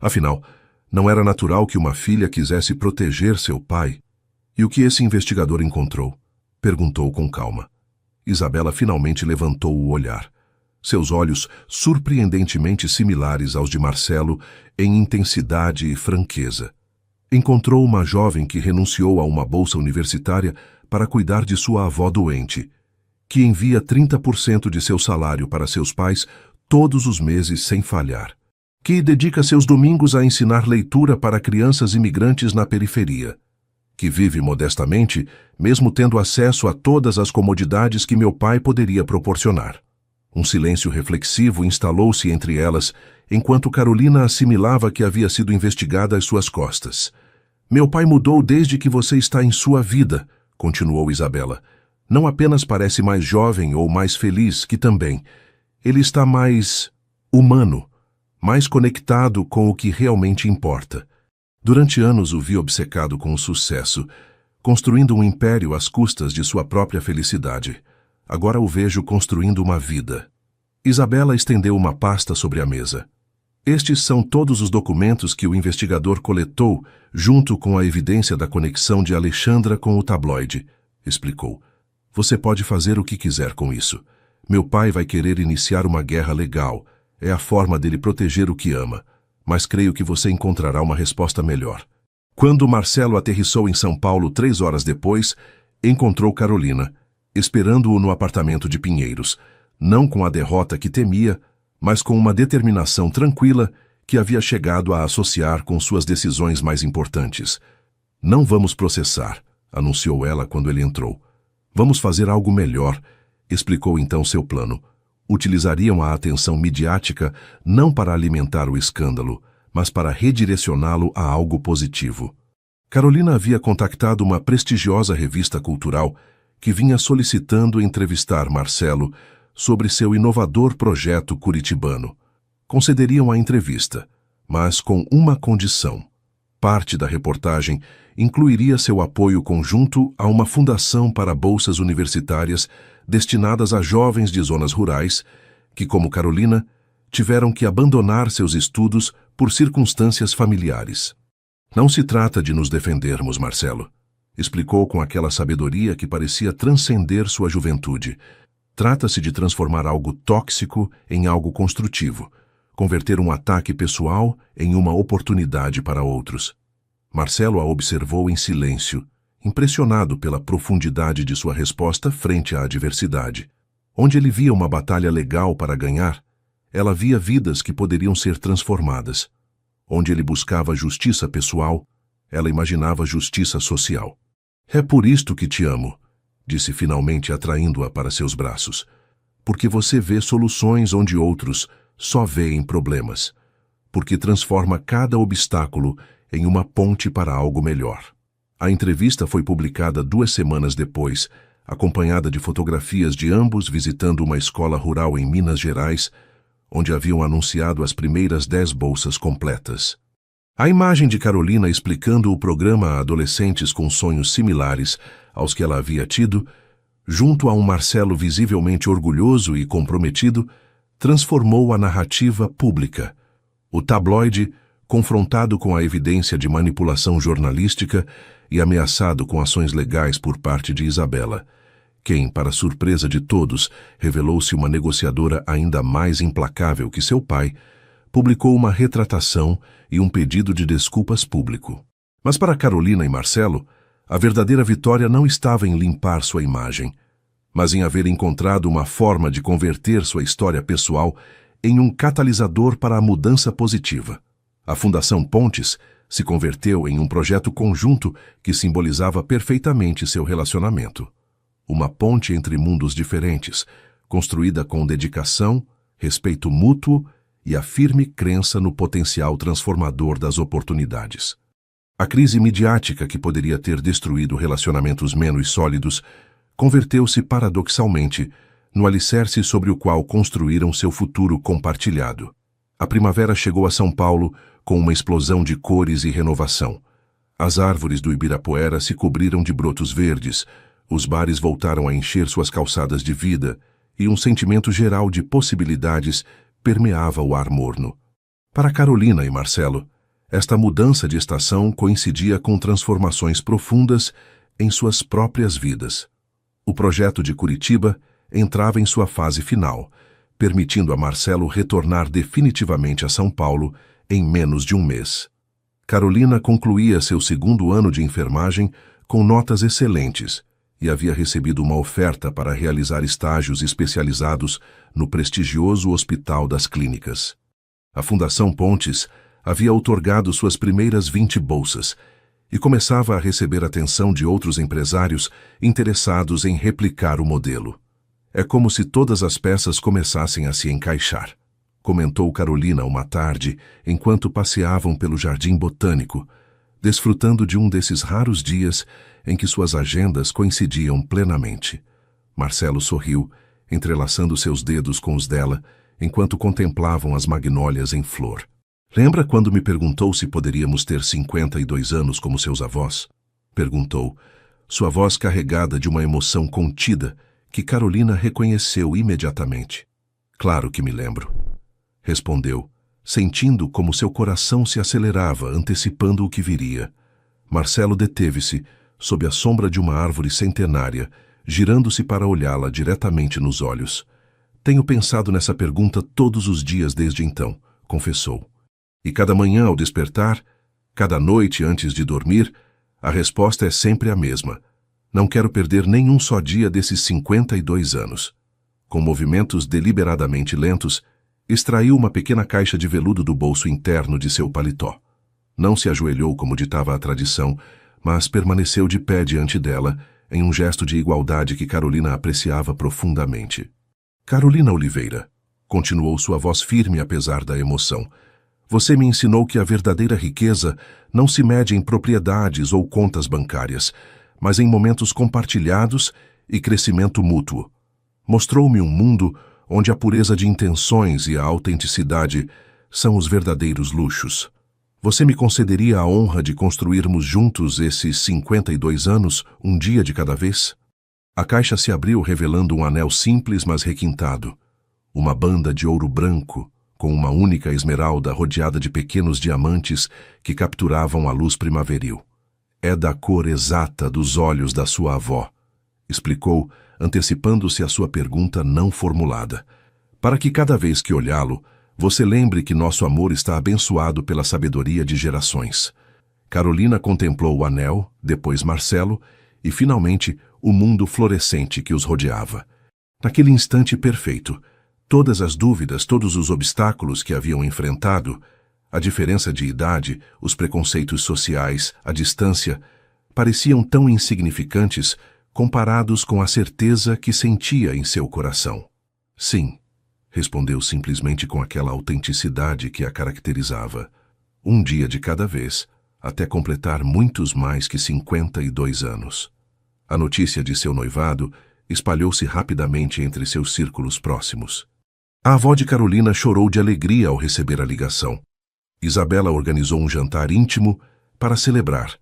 Afinal, não era natural que uma filha quisesse proteger seu pai. E o que esse investigador encontrou? Perguntou com calma. Isabela finalmente levantou o olhar. Seus olhos surpreendentemente similares aos de Marcelo em intensidade e franqueza. Encontrou uma jovem que renunciou a uma bolsa universitária para cuidar de sua avó doente, que envia 30% de seu salário para seus pais todos os meses sem falhar, que dedica seus domingos a ensinar leitura para crianças imigrantes na periferia, que vive modestamente, mesmo tendo acesso a todas as comodidades que meu pai poderia proporcionar. Um silêncio reflexivo instalou-se entre elas, enquanto Carolina assimilava que havia sido investigada às suas costas. Meu pai mudou desde que você está em sua vida, continuou Isabela. Não apenas parece mais jovem ou mais feliz, que também. Ele está mais humano, mais conectado com o que realmente importa. Durante anos o vi obcecado com o sucesso, construindo um império às custas de sua própria felicidade. Agora o vejo construindo uma vida. Isabela estendeu uma pasta sobre a mesa. Estes são todos os documentos que o investigador coletou, junto com a evidência da conexão de Alexandra com o tabloide, explicou. Você pode fazer o que quiser com isso. Meu pai vai querer iniciar uma guerra legal. É a forma dele proteger o que ama. Mas creio que você encontrará uma resposta melhor. Quando Marcelo aterrissou em São Paulo 3 horas depois, encontrou Carolina, esperando-o no apartamento de Pinheiros, não com a derrota que temia, mas com uma determinação tranquila que havia chegado a associar com suas decisões mais importantes. Não vamos processar, anunciou ela quando ele entrou. Vamos fazer algo melhor, explicou então seu plano. Utilizariam a atenção midiática não para alimentar o escândalo, mas para redirecioná-lo a algo positivo. Carolina havia contactado uma prestigiosa revista cultural que vinha solicitando entrevistar Marcelo sobre seu inovador projeto curitibano. Concederiam a entrevista, mas com uma condição. Parte da reportagem incluiria seu apoio conjunto a uma fundação para bolsas universitárias destinadas a jovens de zonas rurais que, como Carolina, tiveram que abandonar seus estudos por circunstâncias familiares. Não se trata de nos defendermos, Marcelo, explicou com aquela sabedoria que parecia transcender sua juventude. Trata-se de transformar algo tóxico em algo construtivo, converter um ataque pessoal em uma oportunidade para outros. Marcelo a observou em silêncio, impressionado pela profundidade de sua resposta frente à adversidade. Onde ele via uma batalha legal para ganhar, ela via vidas que poderiam ser transformadas. Onde ele buscava justiça pessoal, ela imaginava justiça social. É por isto que te amo, disse finalmente atraindo-a para seus braços. Porque você vê soluções onde outros só veem problemas. Porque transforma cada obstáculo em uma ponte para algo melhor. A entrevista foi publicada 2 semanas depois, acompanhada de fotografias de ambos visitando uma escola rural em Minas Gerais, onde haviam anunciado as primeiras 10 bolsas completas. A imagem de Carolina explicando o programa a adolescentes com sonhos similares aos que ela havia tido, junto a um Marcelo visivelmente orgulhoso e comprometido, transformou a narrativa pública. O tabloide, confrontado com a evidência de manipulação jornalística e ameaçado com ações legais por parte de Isabela, quem, para surpresa de todos, revelou-se uma negociadora ainda mais implacável que seu pai, publicou uma retratação e um pedido de desculpas público. Mas para Carolina e Marcelo, a verdadeira vitória não estava em limpar sua imagem, mas em haver encontrado uma forma de converter sua história pessoal em um catalisador para a mudança positiva. A Fundação Pontes se converteu em um projeto conjunto que simbolizava perfeitamente seu relacionamento. Uma ponte entre mundos diferentes, construída com dedicação, respeito mútuo e a firme crença no potencial transformador das oportunidades. A crise midiática que poderia ter destruído relacionamentos menos sólidos converteu-se paradoxalmente no alicerce sobre o qual construíram seu futuro compartilhado. A primavera chegou a São Paulo com uma explosão de cores e renovação. As árvores do Ibirapuera se cobriram de brotos verdes, os bares voltaram a encher suas calçadas de vida e um sentimento geral de possibilidades permeava o ar morno. Para Carolina e Marcelo, esta mudança de estação coincidia com transformações profundas em suas próprias vidas. O projeto de Curitiba entrava em sua fase final, permitindo a Marcelo retornar definitivamente a São Paulo em menos de um mês. Carolina concluía seu 2º ano de enfermagem com notas excelentes e havia recebido uma oferta para realizar estágios especializados no prestigioso Hospital das Clínicas. A Fundação Pontes havia outorgado suas primeiras 20 bolsas e começava a receber atenção de outros empresários interessados em replicar o modelo. É como se todas as peças começassem a se encaixar, comentou Carolina uma tarde enquanto passeavam pelo Jardim Botânico, desfrutando de um desses raros dias em que suas agendas coincidiam plenamente. Marcelo sorriu, entrelaçando seus dedos com os dela, enquanto contemplavam as magnólias em flor. Lembra quando me perguntou se poderíamos ter 52 anos como seus avós? Perguntou, sua voz carregada de uma emoção contida que Carolina reconheceu imediatamente. Claro que me lembro, respondeu, sentindo como seu coração se acelerava, antecipando o que viria. Marcelo deteve-se, sob a sombra de uma árvore centenária, girando-se para olhá-la diretamente nos olhos. Tenho pensado nessa pergunta todos os dias desde então, confessou. E cada manhã ao despertar, cada noite antes de dormir, a resposta é sempre a mesma. Não quero perder nenhum só dia desses 52 anos. Com movimentos deliberadamente lentos, extraiu uma pequena caixa de veludo do bolso interno de seu paletó. Não se ajoelhou como ditava a tradição, mas permaneceu de pé diante dela, em um gesto de igualdade que Carolina apreciava profundamente. Carolina Oliveira, continuou sua voz firme apesar da emoção, você me ensinou que a verdadeira riqueza não se mede em propriedades ou contas bancárias, mas em momentos compartilhados e crescimento mútuo. Mostrou-me um mundo onde a pureza de intenções e a autenticidade são os verdadeiros luxos. Você me concederia a honra de construirmos juntos esses 52 anos, um dia de cada vez? A caixa se abriu revelando um anel simples, mas requintado. Uma banda de ouro branco, com uma única esmeralda rodeada de pequenos diamantes que capturavam a luz primaveril. É da cor exata dos olhos da sua avó, explicou, antecipando-se à sua pergunta não formulada. Para que cada vez que olhá-lo, você lembre que nosso amor está abençoado pela sabedoria de gerações. Carolina contemplou o anel, depois Marcelo, e finalmente o mundo florescente que os rodeava. Naquele instante perfeito, todas as dúvidas, todos os obstáculos que haviam enfrentado, a diferença de idade, os preconceitos sociais, a distância, pareciam tão insignificantes comparados com a certeza que sentia em seu coração. Sim, respondeu simplesmente com aquela autenticidade que a caracterizava. Um dia de cada vez, até completar muitos mais que 52 anos. A notícia de seu noivado espalhou-se rapidamente entre seus círculos próximos. A avó de Carolina chorou de alegria ao receber a ligação. Isabela organizou um jantar íntimo para celebrar,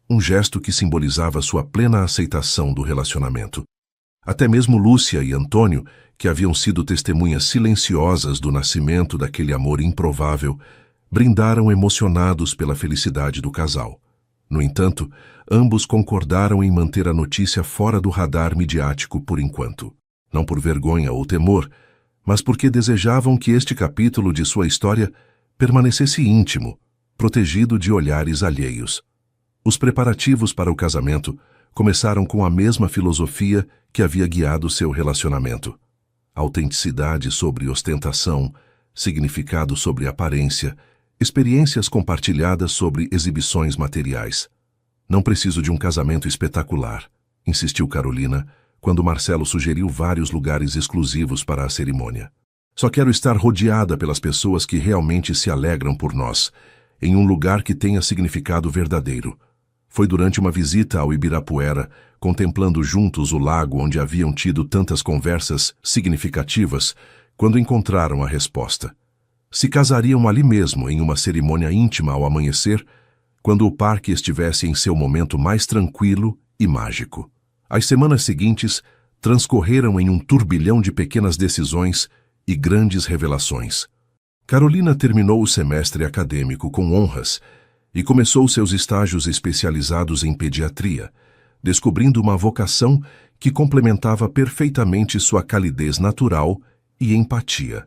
um gesto que simbolizava sua plena aceitação do relacionamento. Até mesmo Lúcia e Antônio, que haviam sido testemunhas silenciosas do nascimento daquele amor improvável, brindaram emocionados pela felicidade do casal. No entanto, ambos concordaram em manter a notícia fora do radar midiático por enquanto. Não por vergonha ou temor, mas porque desejavam que este capítulo de sua história permanecesse íntimo, protegido de olhares alheios. Os preparativos para o casamento começaram com a mesma filosofia que havia guiado seu relacionamento. Autenticidade sobre ostentação, significado sobre aparência, experiências compartilhadas sobre exibições materiais. Não preciso de um casamento espetacular, insistiu Carolina, quando Marcelo sugeriu vários lugares exclusivos para a cerimônia. Só quero estar rodeada pelas pessoas que realmente se alegram por nós, em um lugar que tenha significado verdadeiro. Foi durante uma visita ao Ibirapuera, contemplando juntos o lago onde haviam tido tantas conversas significativas, quando encontraram a resposta. Se casariam ali mesmo, em uma cerimônia íntima ao amanhecer, quando o parque estivesse em seu momento mais tranquilo e mágico. As semanas seguintes transcorreram em um turbilhão de pequenas decisões e grandes revelações. Carolina terminou o semestre acadêmico com honras e começou seus estágios especializados em pediatria, descobrindo uma vocação que complementava perfeitamente sua calidez natural e empatia.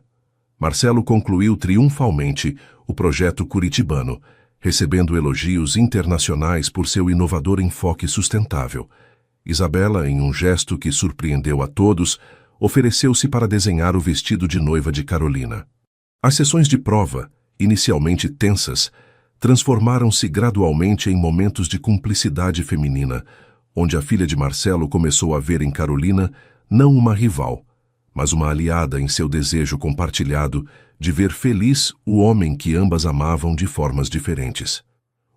Marcelo concluiu triunfalmente o projeto curitibano, recebendo elogios internacionais por seu inovador enfoque sustentável. Isabela, em um gesto que surpreendeu a todos, ofereceu-se para desenhar o vestido de noiva de Carolina. As sessões de prova, inicialmente tensas, transformaram-se gradualmente em momentos de cumplicidade feminina, onde a filha de Marcelo começou a ver em Carolina não uma rival, mas uma aliada em seu desejo compartilhado de ver feliz o homem que ambas amavam de formas diferentes.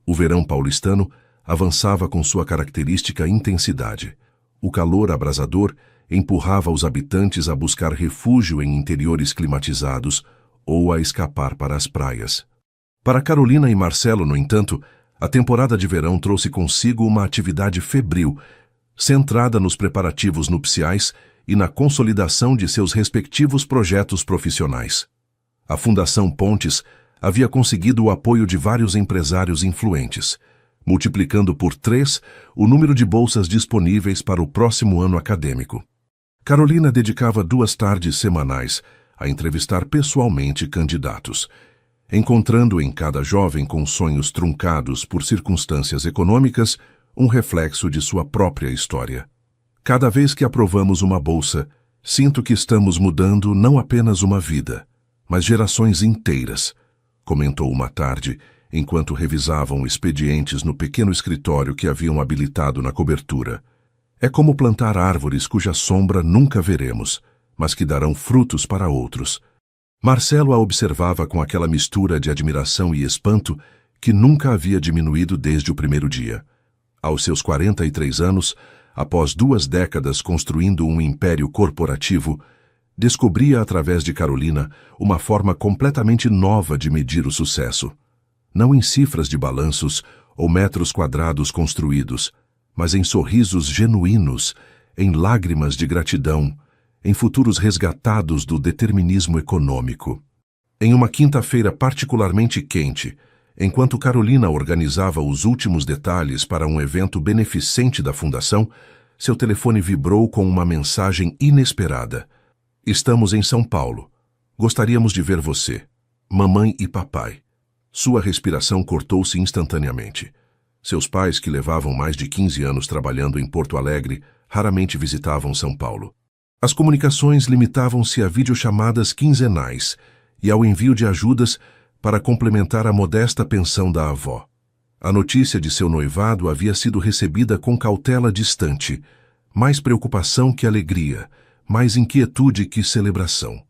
O verão paulistano avançava com sua característica intensidade. O calor abrasador empurrava os habitantes a buscar refúgio em interiores climatizados ou a escapar para as praias. Para Carolina e Marcelo, no entanto, a temporada de verão trouxe consigo uma atividade febril, centrada nos preparativos nupciais e na consolidação de seus respectivos projetos profissionais. A Fundação Pontes havia conseguido o apoio de vários empresários influentes, multiplicando por 3 o número de bolsas disponíveis para o próximo ano acadêmico. Carolina dedicava 2 tardes semanais a entrevistar pessoalmente candidatos, encontrando em cada jovem com sonhos truncados por circunstâncias econômicas um reflexo de sua própria história. Cada vez que aprovamos uma bolsa, sinto que estamos mudando não apenas uma vida, mas gerações inteiras, comentou uma tarde, enquanto revisavam expedientes no pequeno escritório que haviam habilitado na cobertura. É como plantar árvores cuja sombra nunca veremos, mas que darão frutos para outros. Marcelo a observava com aquela mistura de admiração e espanto que nunca havia diminuído desde o primeiro dia. Aos seus 43 anos, após 2 décadas construindo um império corporativo, descobria através de Carolina uma forma completamente nova de medir o sucesso. Não em cifras de balanços ou metros quadrados construídos, mas em sorrisos genuínos, em lágrimas de gratidão, em futuros resgatados do determinismo econômico. Em uma quinta-feira particularmente quente, enquanto Carolina organizava os últimos detalhes para um evento beneficente da Fundação, seu telefone vibrou com uma mensagem inesperada. Estamos em São Paulo. Gostaríamos de ver você. Mamãe e papai. Sua respiração cortou-se instantaneamente. Seus pais, que levavam mais de 15 anos trabalhando em Porto Alegre, raramente visitavam São Paulo. As comunicações limitavam-se a videochamadas quinzenais e ao envio de ajudas para complementar a modesta pensão da avó. A notícia de seu noivado havia sido recebida com cautela distante, mais preocupação que alegria, mais inquietude que celebração.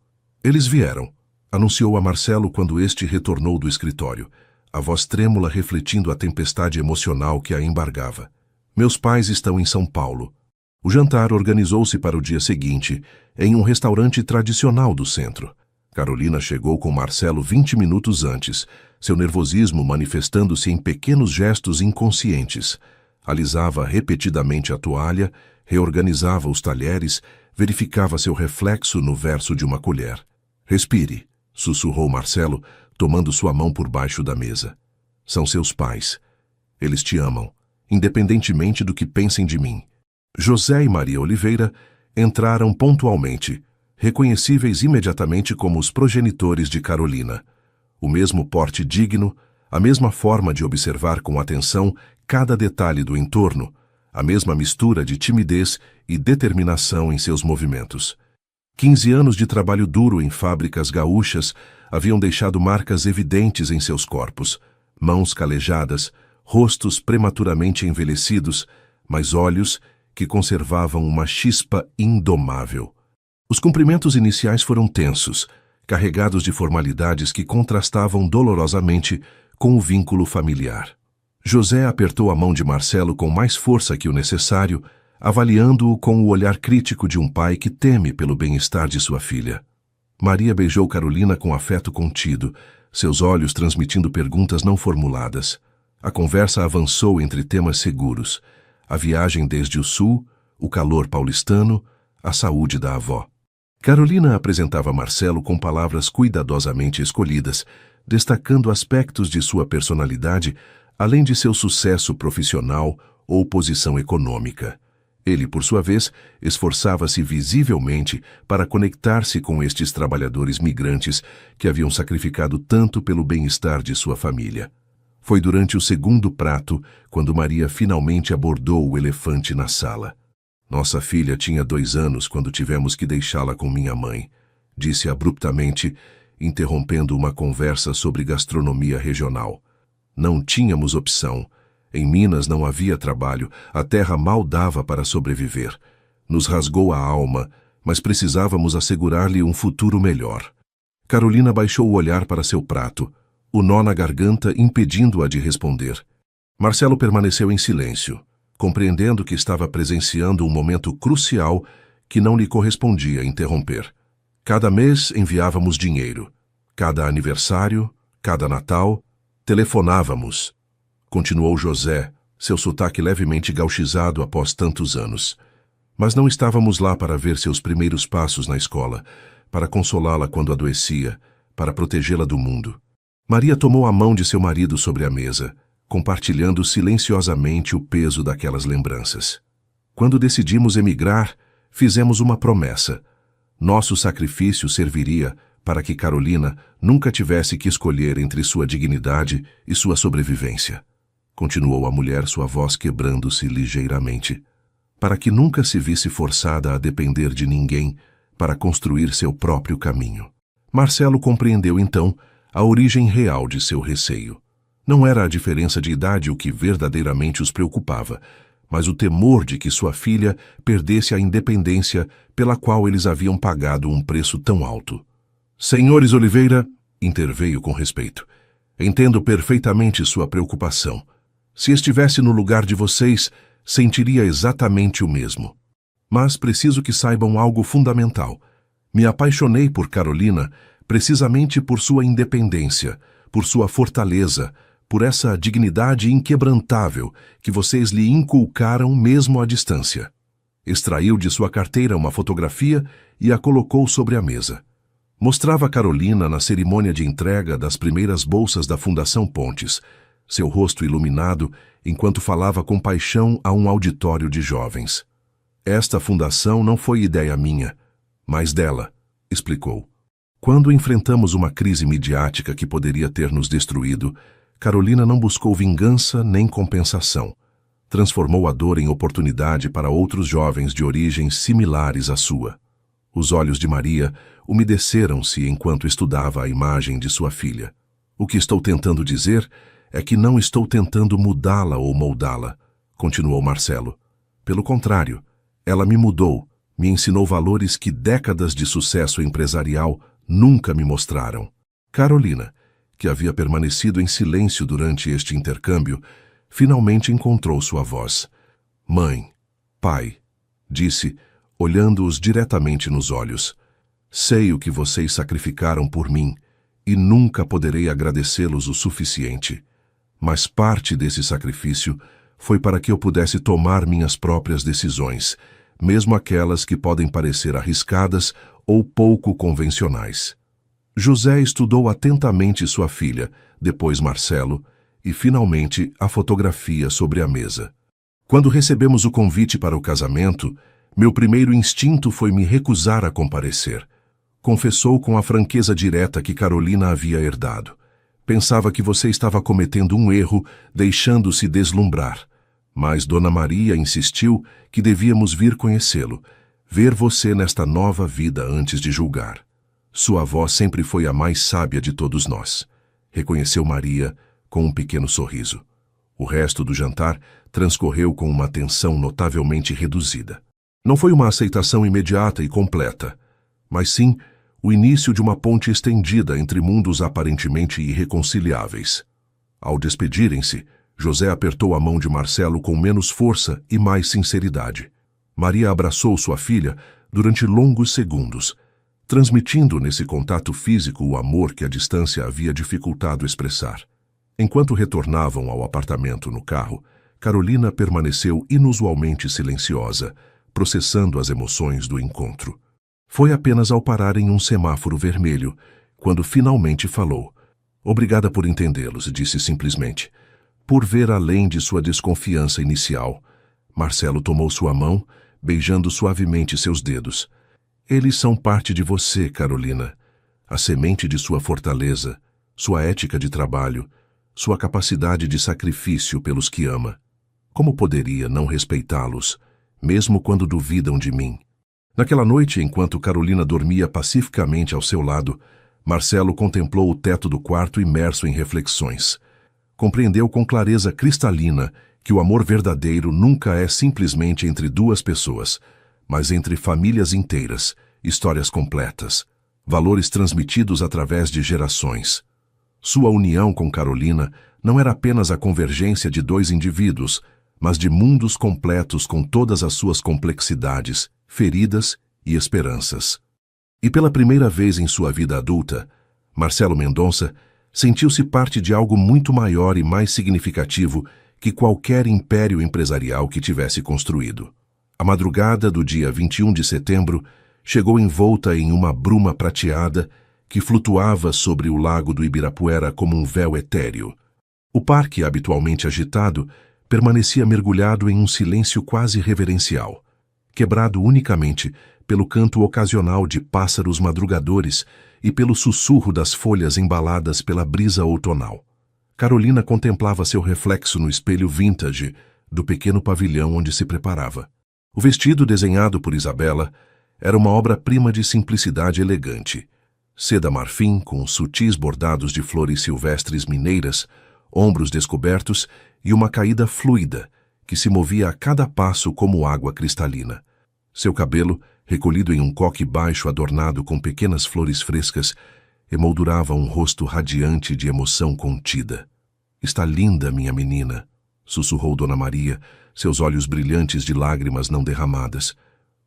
Eles vieram, anunciou a Marcelo quando este retornou do escritório, a voz trêmula refletindo a tempestade emocional que a embargava. Meus pais estão em São Paulo. O jantar organizou-se para o dia seguinte, em um restaurante tradicional do centro. Carolina chegou com Marcelo 20 minutos antes, seu nervosismo manifestando-se em pequenos gestos inconscientes. Alisava repetidamente a toalha, reorganizava os talheres, verificava seu reflexo no verso de uma colher. Respire, sussurrou Marcelo, tomando sua mão por baixo da mesa. São seus pais. Eles te amam, independentemente do que pensem de mim. José e Maria Oliveira entraram pontualmente, reconhecíveis imediatamente como os progenitores de Carolina. O mesmo porte digno, a mesma forma de observar com atenção cada detalhe do entorno, a mesma mistura de timidez e determinação em seus movimentos. 15 anos de trabalho duro em fábricas gaúchas haviam deixado marcas evidentes em seus corpos, mãos calejadas, rostos prematuramente envelhecidos, mas olhos que conservavam uma chispa indomável. Os cumprimentos iniciais foram tensos, carregados de formalidades que contrastavam dolorosamente com o vínculo familiar. José apertou a mão de Marcelo com mais força que o necessário, avaliando-o com o olhar crítico de um pai que teme pelo bem-estar de sua filha. Maria beijou Carolina com afeto contido, seus olhos transmitindo perguntas não formuladas. A conversa avançou entre temas seguros: a viagem desde o sul, o calor paulistano, a saúde da avó. Carolina apresentava Marcelo com palavras cuidadosamente escolhidas, destacando aspectos de sua personalidade, além de seu sucesso profissional ou posição econômica. Ele, por sua vez, esforçava-se visivelmente para conectar-se com estes trabalhadores migrantes que haviam sacrificado tanto pelo bem-estar de sua família. Foi durante o segundo prato quando Maria finalmente abordou o elefante na sala. Nossa filha tinha 2 anos quando tivemos que deixá-la com minha mãe, disse abruptamente, interrompendo uma conversa sobre gastronomia regional. Não tínhamos opção. Em Minas não havia trabalho, a terra mal dava para sobreviver. Nos rasgou a alma, mas precisávamos assegurar-lhe um futuro melhor. Carolina baixou o olhar para seu prato, o nó na garganta impedindo-a de responder. Marcelo permaneceu em silêncio, compreendendo que estava presenciando um momento crucial que não lhe correspondia interromper. Cada mês enviávamos dinheiro. Cada aniversário, cada Natal, telefonávamos. Continuou José, seu sotaque levemente gauchizado após tantos anos. Mas não estávamos lá para ver seus primeiros passos na escola, para consolá-la quando adoecia, para protegê-la do mundo. Maria tomou a mão de seu marido sobre a mesa, compartilhando silenciosamente o peso daquelas lembranças. Quando decidimos emigrar, fizemos uma promessa. Nosso sacrifício serviria para que Carolina nunca tivesse que escolher entre sua dignidade e sua sobrevivência. Continuou a mulher, sua voz quebrando-se ligeiramente. Para que nunca se visse forçada a depender de ninguém para construir seu próprio caminho. Marcelo compreendeu então a origem real de seu receio. Não era a diferença de idade o que verdadeiramente os preocupava, mas o temor de que sua filha perdesse a independência pela qual eles haviam pagado um preço tão alto. Senhores Oliveira, interveio com respeito, entendo perfeitamente sua preocupação. Se estivesse no lugar de vocês, sentiria exatamente o mesmo. Mas preciso que saibam algo fundamental. Me apaixonei por Carolina precisamente por sua independência, por sua fortaleza, por essa dignidade inquebrantável que vocês lhe inculcaram mesmo à distância. Extraiu de sua carteira uma fotografia e a colocou sobre a mesa. Mostrava Carolina na cerimônia de entrega das primeiras bolsas da Fundação Pontes, seu rosto iluminado enquanto falava com paixão a um auditório de jovens. Esta fundação não foi ideia minha, mas dela, explicou. Quando enfrentamos uma crise midiática que poderia ter nos destruído, Carolina não buscou vingança nem compensação. Transformou a dor em oportunidade para outros jovens de origens similares à sua. Os olhos de Maria umedeceram-se enquanto estudava a imagem de sua filha. O que estou tentando dizer é que não estou tentando mudá-la ou moldá-la, continuou Marcelo. Pelo contrário, ela me mudou, me ensinou valores que décadas de sucesso empresarial nunca me mostraram. Carolina, que havia permanecido em silêncio durante este intercâmbio, finalmente encontrou sua voz. Mãe, pai, disse, olhando-os diretamente nos olhos. Sei o que vocês sacrificaram por mim e nunca poderei agradecê-los o suficiente. Mas parte desse sacrifício foi para que eu pudesse tomar minhas próprias decisões, mesmo aquelas que podem parecer arriscadas ou pouco convencionais. José estudou atentamente sua filha, depois Marcelo, e finalmente a fotografia sobre a mesa. Quando recebemos o convite para o casamento, meu primeiro instinto foi me recusar a comparecer. Confessou com a franqueza direta que Carolina havia herdado. Pensava que você estava cometendo um erro, deixando-se deslumbrar. Mas Dona Maria insistiu que devíamos vir conhecê-lo, ver você nesta nova vida antes de julgar. Sua avó sempre foi a mais sábia de todos nós, reconheceu Maria com um pequeno sorriso. O resto do jantar transcorreu com uma atenção notavelmente reduzida. Não foi uma aceitação imediata e completa, mas sim o início de uma ponte estendida entre mundos aparentemente irreconciliáveis. Ao despedirem-se, José apertou a mão de Marcelo com menos força e mais sinceridade. Maria abraçou sua filha durante longos segundos, transmitindo nesse contato físico o amor que a distância havia dificultado expressar. Enquanto retornavam ao apartamento no carro, Carolina permaneceu inusualmente silenciosa, processando as emoções do encontro. Foi apenas ao parar em um semáforo vermelho, quando finalmente falou. Obrigada por entendê-los, disse simplesmente. Por ver além de sua desconfiança inicial. Marcelo tomou sua mão, beijando suavemente seus dedos. Eles são parte de você, Carolina. A semente de sua fortaleza, sua ética de trabalho, sua capacidade de sacrifício pelos que ama. Como poderia não respeitá-los, mesmo quando duvidam de mim? Naquela noite, enquanto Carolina dormia pacificamente ao seu lado, Marcelo contemplou o teto do quarto imerso em reflexões. Compreendeu com clareza cristalina que o amor verdadeiro nunca é simplesmente entre duas pessoas, mas entre famílias inteiras, histórias completas, valores transmitidos através de gerações. Sua união com Carolina não era apenas a convergência de dois indivíduos, mas de mundos completos com todas as suas complexidades, feridas e esperanças. E pela primeira vez em sua vida adulta, Marcelo Mendonça sentiu-se parte de algo muito maior e mais significativo que qualquer império empresarial que tivesse construído. A madrugada do dia 21 de setembro chegou envolta em uma bruma prateada que flutuava sobre o lago do Ibirapuera como um véu etéreo. O parque, habitualmente agitado, permanecia mergulhado em um silêncio quase reverencial, quebrado unicamente pelo canto ocasional de pássaros madrugadores e pelo sussurro das folhas embaladas pela brisa outonal. Carolina contemplava seu reflexo no espelho vintage do pequeno pavilhão onde se preparava. O vestido desenhado por Isabela era uma obra-prima de simplicidade elegante. Seda marfim com sutis bordados de flores silvestres mineiras, ombros descobertos e uma caída fluida que se movia a cada passo como água cristalina. Seu cabelo, recolhido em um coque baixo adornado com pequenas flores frescas, emoldurava um rosto radiante de emoção contida. Está linda, minha menina, sussurrou Dona Maria, seus olhos brilhantes de lágrimas não derramadas,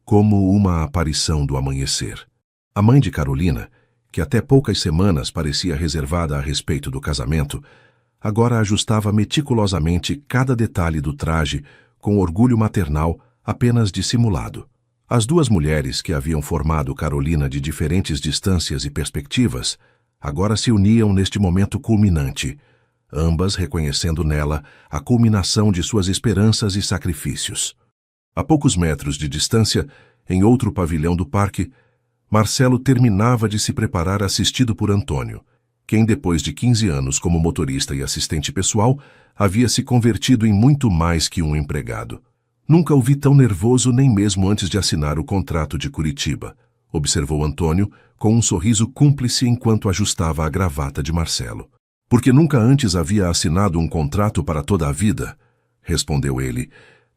como uma aparição do amanhecer. A mãe de Carolina, que até poucas semanas parecia reservada a respeito do casamento, agora ajustava meticulosamente cada detalhe do traje com orgulho maternal apenas dissimulado. As duas mulheres que haviam formado Carolina de diferentes distâncias e perspectivas agora se uniam neste momento culminante, ambas reconhecendo nela a culminação de suas esperanças e sacrifícios. A poucos metros de distância, em outro pavilhão do parque, Marcelo terminava de se preparar assistido por Antônio, quem depois de 15 anos como motorista e assistente pessoal, havia se convertido em muito mais que um empregado. Nunca o vi tão nervoso nem mesmo antes de assinar o contrato de Curitiba, observou Antônio com um sorriso cúmplice enquanto ajustava a gravata de Marcelo. Porque nunca antes havia assinado um contrato para toda a vida, respondeu ele,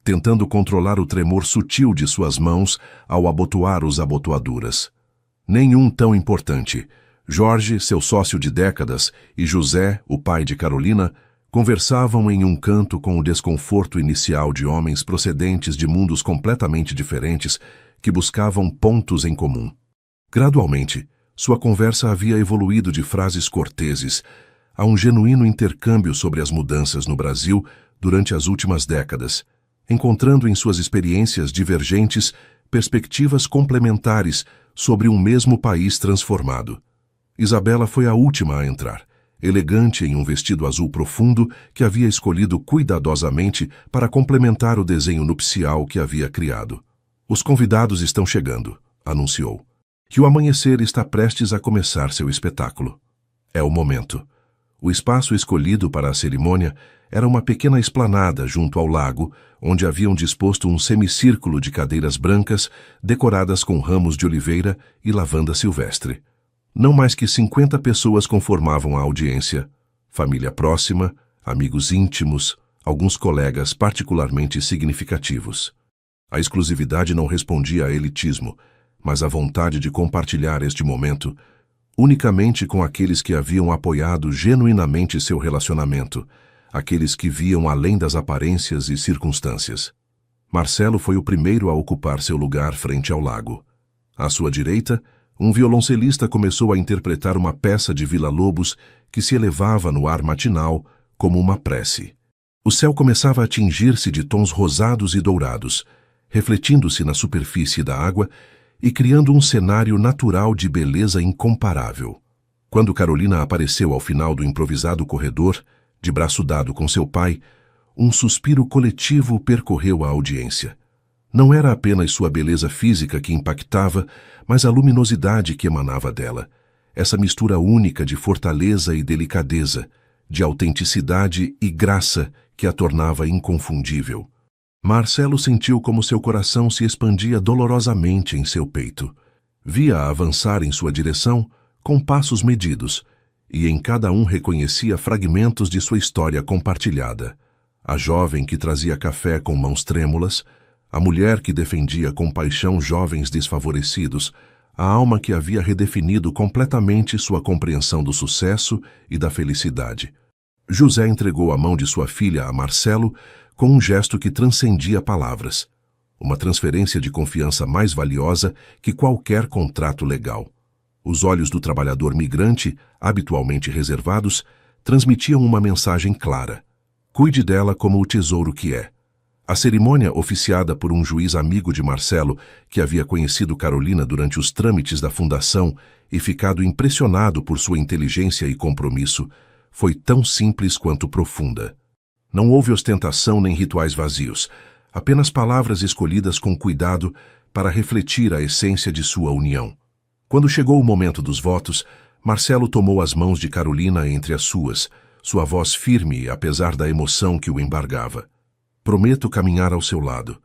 tentando controlar o tremor sutil de suas mãos ao abotoar os abotoaduras. Nenhum tão importante. Jorge, seu sócio de décadas, e José, o pai de Carolina, conversavam em um canto com o desconforto inicial de homens procedentes de mundos completamente diferentes que buscavam pontos em comum. Gradualmente, sua conversa havia evoluído de frases corteses a um genuíno intercâmbio sobre as mudanças no Brasil durante as últimas décadas, encontrando em suas experiências divergentes perspectivas complementares sobre um mesmo país transformado. Isabela foi a última a entrar, elegante em um vestido azul profundo que havia escolhido cuidadosamente para complementar o desenho nupcial que havia criado. "Os convidados estão chegando", anunciou. "Que o amanhecer está prestes a começar seu espetáculo. É o momento." O espaço escolhido para a cerimônia era uma pequena esplanada junto ao lago, onde haviam disposto um semicírculo de cadeiras brancas decoradas com ramos de oliveira e lavanda silvestre. Não mais que 50 pessoas conformavam a audiência. Família próxima, amigos íntimos, alguns colegas particularmente significativos. A exclusividade não respondia a elitismo, mas à vontade de compartilhar este momento unicamente com aqueles que haviam apoiado genuinamente seu relacionamento, aqueles que viam além das aparências e circunstâncias. Marcelo foi o primeiro a ocupar seu lugar frente ao lago. À sua direita, um violoncelista começou a interpretar uma peça de Villa-Lobos que se elevava no ar matinal como uma prece. O céu começava a tingir-se de tons rosados e dourados, refletindo-se na superfície da água e criando um cenário natural de beleza incomparável. Quando Carolina apareceu ao final do improvisado corredor, de braço dado com seu pai, um suspiro coletivo percorreu a audiência. Não era apenas sua beleza física que impactava, mas a luminosidade que emanava dela, essa mistura única de fortaleza e delicadeza, de autenticidade e graça que a tornava inconfundível. Marcelo sentiu como seu coração se expandia dolorosamente em seu peito. Via-a avançar em sua direção com passos medidos, e em cada um reconhecia fragmentos de sua história compartilhada. A jovem que trazia café com mãos trêmulas, a mulher que defendia com paixão jovens desfavorecidos, a alma que havia redefinido completamente sua compreensão do sucesso e da felicidade. José entregou a mão de sua filha a Marcelo com um gesto que transcendia palavras. Uma transferência de confiança mais valiosa que qualquer contrato legal. Os olhos do trabalhador migrante, habitualmente reservados, transmitiam uma mensagem clara. Cuide dela como o tesouro que é. A cerimônia, oficiada por um juiz amigo de Marcelo, que havia conhecido Carolina durante os trâmites da fundação e ficado impressionado por sua inteligência e compromisso, foi tão simples quanto profunda. Não houve ostentação nem rituais vazios, apenas palavras escolhidas com cuidado para refletir a essência de sua união. Quando chegou o momento dos votos, Marcelo tomou as mãos de Carolina entre as suas, sua voz firme apesar da emoção que o embargava. "Prometo caminhar ao seu lado,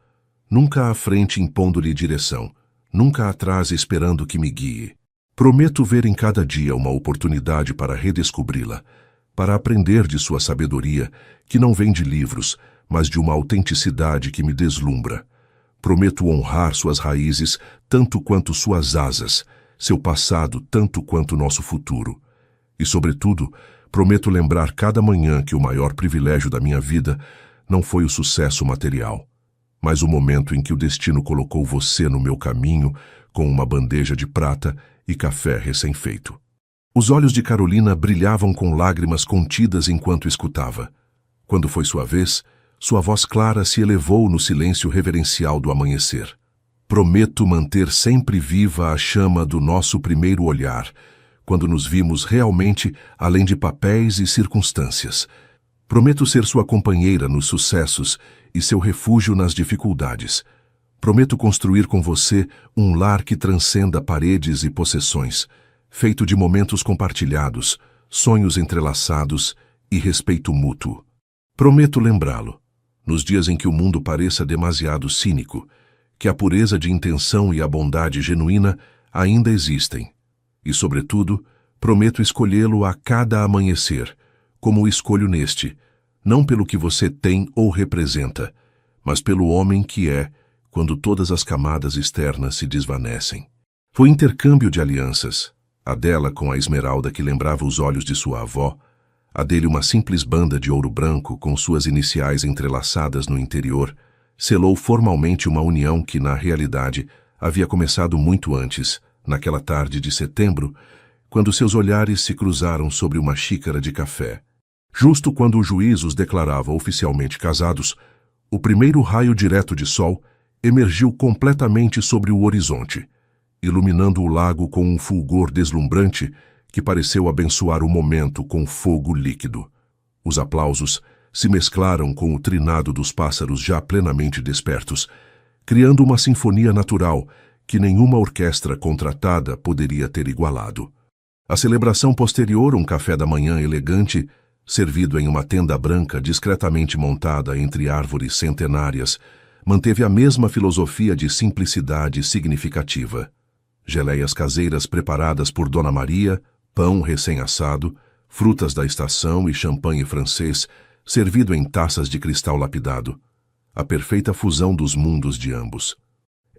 nunca à frente impondo-lhe direção, nunca atrás esperando que me guie. Prometo ver em cada dia uma oportunidade para redescobri-la, para aprender de sua sabedoria, que não vem de livros, mas de uma autenticidade que me deslumbra. Prometo honrar suas raízes tanto quanto suas asas, seu passado tanto quanto nosso futuro. E, sobretudo, prometo lembrar cada manhã que o maior privilégio da minha vida não foi o sucesso material, mas o momento em que o destino colocou você no meu caminho com uma bandeja de prata e café recém-feito." Os olhos de Carolina brilhavam com lágrimas contidas enquanto escutava. Quando foi sua vez, sua voz clara se elevou no silêncio reverencial do amanhecer. "Prometo manter sempre viva a chama do nosso primeiro olhar, quando nos vimos realmente além de papéis e circunstâncias. Prometo ser sua companheira nos sucessos e seu refúgio nas dificuldades. Prometo construir com você um lar que transcenda paredes e possessões, feito de momentos compartilhados, sonhos entrelaçados e respeito mútuo. Prometo lembrá-lo, nos dias em que o mundo pareça demasiado cínico, que a pureza de intenção e a bondade genuína ainda existem. E, sobretudo, prometo escolhê-lo a cada amanhecer, como o escolho neste, não pelo que você tem ou representa, mas pelo homem que é, quando todas as camadas externas se desvanecem." Foi intercâmbio de alianças, a dela com a esmeralda que lembrava os olhos de sua avó, a dele uma simples banda de ouro branco com suas iniciais entrelaçadas no interior, selou formalmente uma união que, na realidade, havia começado muito antes, naquela tarde de setembro, quando seus olhares se cruzaram sobre uma xícara de café. Justo quando o juiz os declarava oficialmente casados, o primeiro raio direto de sol emergiu completamente sobre o horizonte, iluminando o lago com um fulgor deslumbrante que pareceu abençoar o momento com fogo líquido. Os aplausos se mesclaram com o trinado dos pássaros já plenamente despertos, criando uma sinfonia natural que nenhuma orquestra contratada poderia ter igualado. A celebração posterior, um café da manhã elegante, servido em uma tenda branca discretamente montada entre árvores centenárias, manteve a mesma filosofia de simplicidade significativa. Geleias caseiras preparadas por Dona Maria, pão recém-assado, frutas da estação e champanhe francês, servido em taças de cristal lapidado. A perfeita fusão dos mundos de ambos.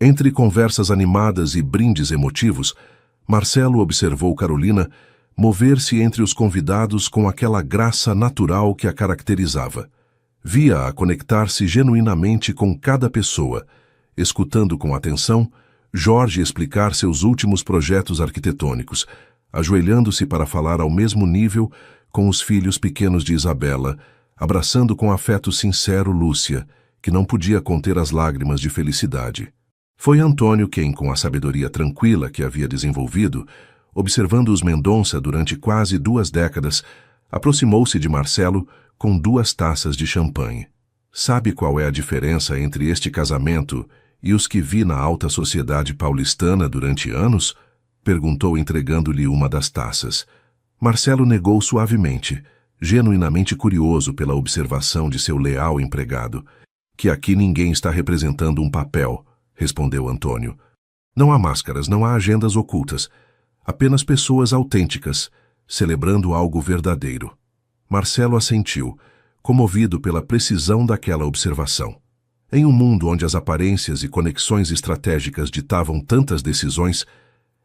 Entre conversas animadas e brindes emotivos, Marcelo observou Carolina mover-se entre os convidados com aquela graça natural que a caracterizava. Via-a conectar-se genuinamente com cada pessoa, escutando com atenção Jorge explicar seus últimos projetos arquitetônicos, ajoelhando-se para falar ao mesmo nível com os filhos pequenos de Isabela, abraçando com afeto sincero Lúcia, que não podia conter as lágrimas de felicidade. Foi Antônio quem, com a sabedoria tranquila que havia desenvolvido, observando os Mendonça durante quase 2 décadas, aproximou-se de Marcelo com 2 taças de champanhe. Sabe qual é a diferença entre este casamento e os que vi na alta sociedade paulistana durante anos? Perguntou entregando-lhe uma das taças. Marcelo negou suavemente, genuinamente curioso pela observação de seu leal empregado. Que aqui ninguém está representando um papel, respondeu Antônio. Não há máscaras, não há agendas ocultas. Apenas pessoas autênticas, celebrando algo verdadeiro. Marcelo assentiu, comovido pela precisão daquela observação. Em um mundo onde as aparências e conexões estratégicas ditavam tantas decisões,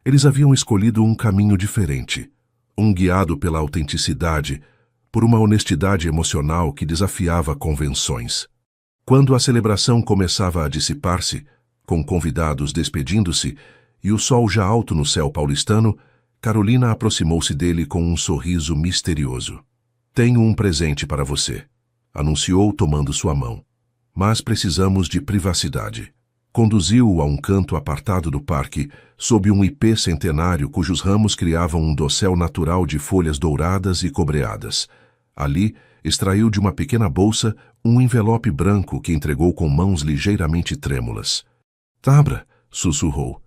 eles haviam escolhido um caminho diferente, um guiado pela autenticidade, por uma honestidade emocional que desafiava convenções. Quando a celebração começava a dissipar-se, com convidados despedindo-se e o sol já alto no céu paulistano, Carolina aproximou-se dele com um sorriso misterioso. Tenho um presente para você, anunciou tomando sua mão. Mas precisamos de privacidade. Conduziu-o a um canto apartado do parque, sob um ipê centenário cujos ramos criavam um dossel natural de folhas douradas e cobreadas. Ali, extraiu de uma pequena bolsa um envelope branco que entregou com mãos ligeiramente trêmulas. Abra, sussurrou.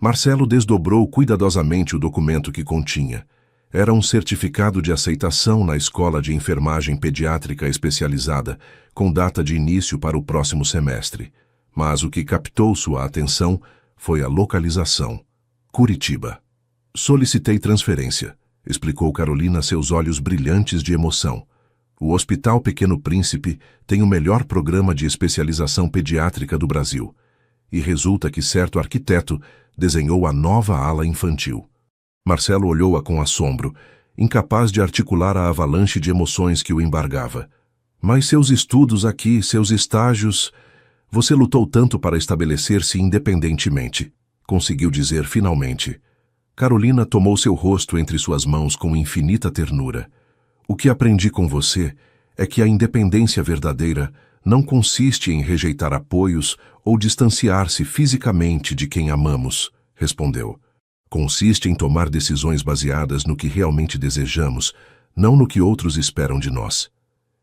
Marcelo desdobrou cuidadosamente o documento que continha. Era um certificado de aceitação na Escola de Enfermagem Pediátrica Especializada, com data de início para o próximo semestre. Mas o que captou sua atenção foi a localização. Curitiba. Solicitei transferência, explicou Carolina, seus olhos brilhantes de emoção. O Hospital Pequeno Príncipe tem o melhor programa de especialização pediátrica do Brasil. E resulta que certo arquiteto desenhou a nova ala infantil. Marcelo olhou-a com assombro, incapaz de articular a avalanche de emoções que o embargava. Mas seus estudos aqui, seus estágios... Você lutou tanto para estabelecer-se independentemente, conseguiu dizer finalmente. Carolina tomou seu rosto entre suas mãos com infinita ternura. O que aprendi com você é que a independência verdadeira não consiste em rejeitar apoios ou distanciar-se fisicamente de quem amamos, respondeu. Consiste em tomar decisões baseadas no que realmente desejamos, não no que outros esperam de nós.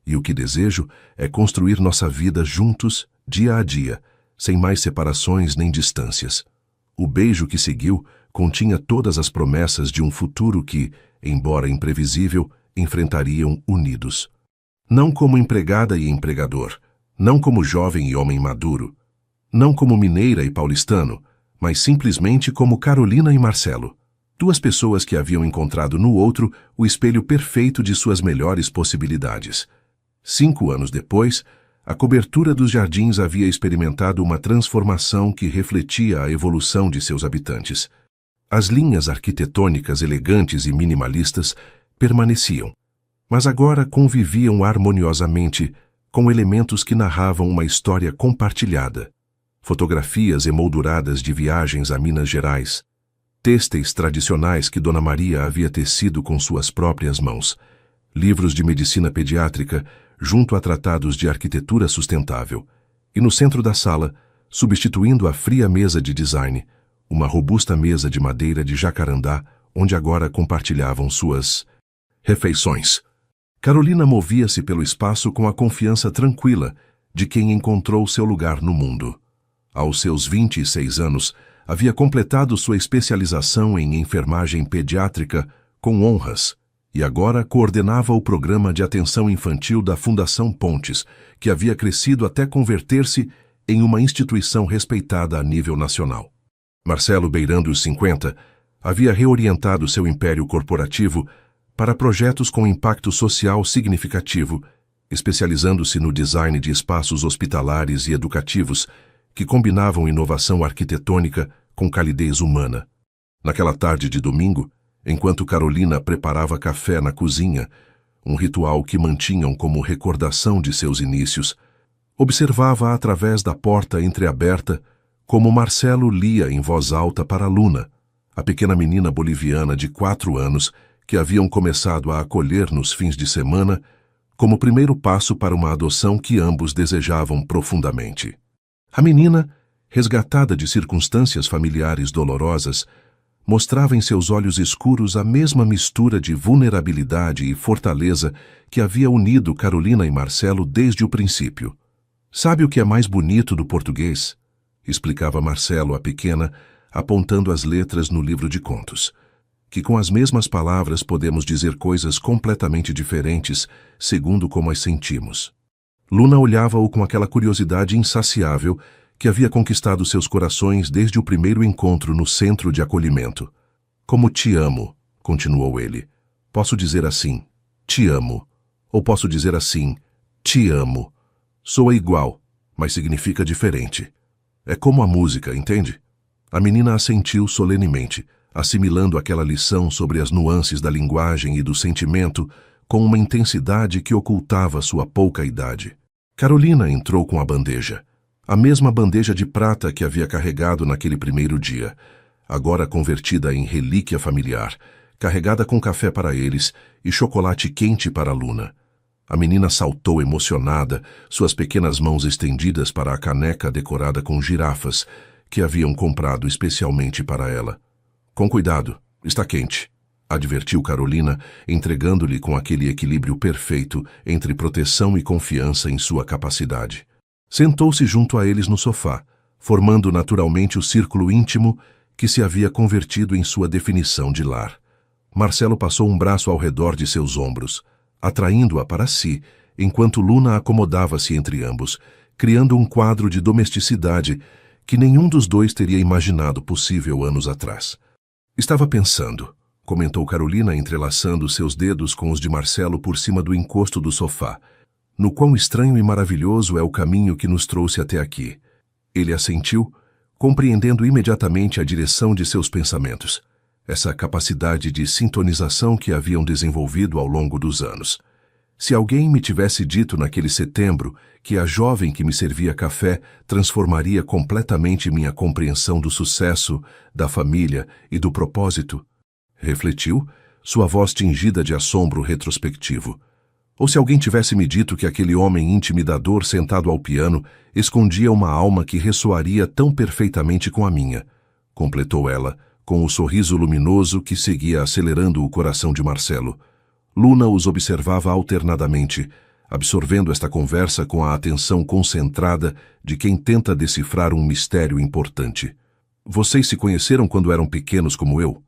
E o que desejo é construir nossa vida juntos, dia a dia, sem mais separações nem distâncias. O beijo que seguiu continha todas as promessas de um futuro que, embora imprevisível, enfrentariam unidos. Não como empregada e empregador, não como jovem e homem maduro, não como mineira e paulistano, mas simplesmente como Carolina e Marcelo, 2 pessoas que haviam encontrado no outro o espelho perfeito de suas melhores possibilidades. 5 anos depois, a cobertura dos jardins havia experimentado uma transformação que refletia a evolução de seus habitantes. As linhas arquitetônicas elegantes e minimalistas permaneciam, mas agora conviviam harmoniosamente com elementos que narravam uma história compartilhada. Fotografias emolduradas de viagens a Minas Gerais, têxteis tradicionais que Dona Maria havia tecido com suas próprias mãos, livros de medicina pediátrica, junto a tratados de arquitetura sustentável, e no centro da sala, substituindo a fria mesa de design, uma robusta mesa de madeira de jacarandá, onde agora compartilhavam suas refeições. Carolina movia-se pelo espaço com a confiança tranquila de quem encontrou seu lugar no mundo. Aos seus 26 anos, havia completado sua especialização em enfermagem pediátrica com honras e agora coordenava o programa de atenção infantil da Fundação Pontes, que havia crescido até converter-se em uma instituição respeitada a nível nacional. Marcelo, beirando os 50, havia reorientado seu império corporativo para projetos com impacto social significativo, especializando-se no design de espaços hospitalares e educativos que combinavam inovação arquitetônica com calidez humana. Naquela tarde de domingo, enquanto Carolina preparava café na cozinha, um ritual que mantinham como recordação de seus inícios, observava através da porta entreaberta como Marcelo lia em voz alta para Luna, a pequena menina boliviana de 4 anos que haviam começado a acolher nos fins de semana como primeiro passo para uma adoção que ambos desejavam profundamente. A menina, resgatada de circunstâncias familiares dolorosas, mostrava em seus olhos escuros a mesma mistura de vulnerabilidade e fortaleza que havia unido Carolina e Marcelo desde o princípio. "Sabe o que é mais bonito do português?", explicava Marcelo à pequena, apontando as letras no livro de contos. "Que com as mesmas palavras podemos dizer coisas completamente diferentes, segundo como as sentimos." Luna olhava-o com aquela curiosidade insaciável que havia conquistado seus corações desde o primeiro encontro no centro de acolhimento. "Como te amo", continuou ele. "Posso dizer assim, te amo. Ou posso dizer assim, te amo. Soa igual, mas significa diferente. É como a música, entende?" A menina assentiu solenemente, assimilando aquela lição sobre as nuances da linguagem e do sentimento com uma intensidade que ocultava sua pouca idade. Carolina entrou com a bandeja. A mesma bandeja de prata que havia carregado naquele primeiro dia, agora convertida em relíquia familiar, carregada com café para eles e chocolate quente para Luna. A menina saltou emocionada, suas pequenas mãos estendidas para a caneca decorada com girafas que haviam comprado especialmente para ela. "Com cuidado, está quente", advertiu Carolina, entregando-lhe com aquele equilíbrio perfeito entre proteção e confiança em sua capacidade. Sentou-se junto a eles no sofá, formando naturalmente o círculo íntimo que se havia convertido em sua definição de lar. Marcelo passou um braço ao redor de seus ombros, atraindo-a para si, enquanto Luna acomodava-se entre ambos, criando um quadro de domesticidade que nenhum dos dois teria imaginado possível anos atrás. "Estava pensando", comentou Carolina, entrelaçando seus dedos com os de Marcelo por cima do encosto do sofá, "no quão estranho e maravilhoso é o caminho que nos trouxe até aqui." Ele assentiu, compreendendo imediatamente a direção de seus pensamentos, essa capacidade de sintonização que haviam desenvolvido ao longo dos anos. Se alguém me tivesse dito naquele setembro que a jovem que me servia café transformaria completamente minha compreensão do sucesso, da família e do propósito, refletiu, sua voz tingida de assombro retrospectivo. Ou se alguém tivesse me dito que aquele homem intimidador sentado ao piano escondia uma alma que ressoaria tão perfeitamente com a minha, completou ela, com o sorriso luminoso que seguia acelerando o coração de Marcelo. Luna os observava alternadamente, absorvendo esta conversa com a atenção concentrada de quem tenta decifrar um mistério importante. "Vocês se conheceram quando eram pequenos como eu?",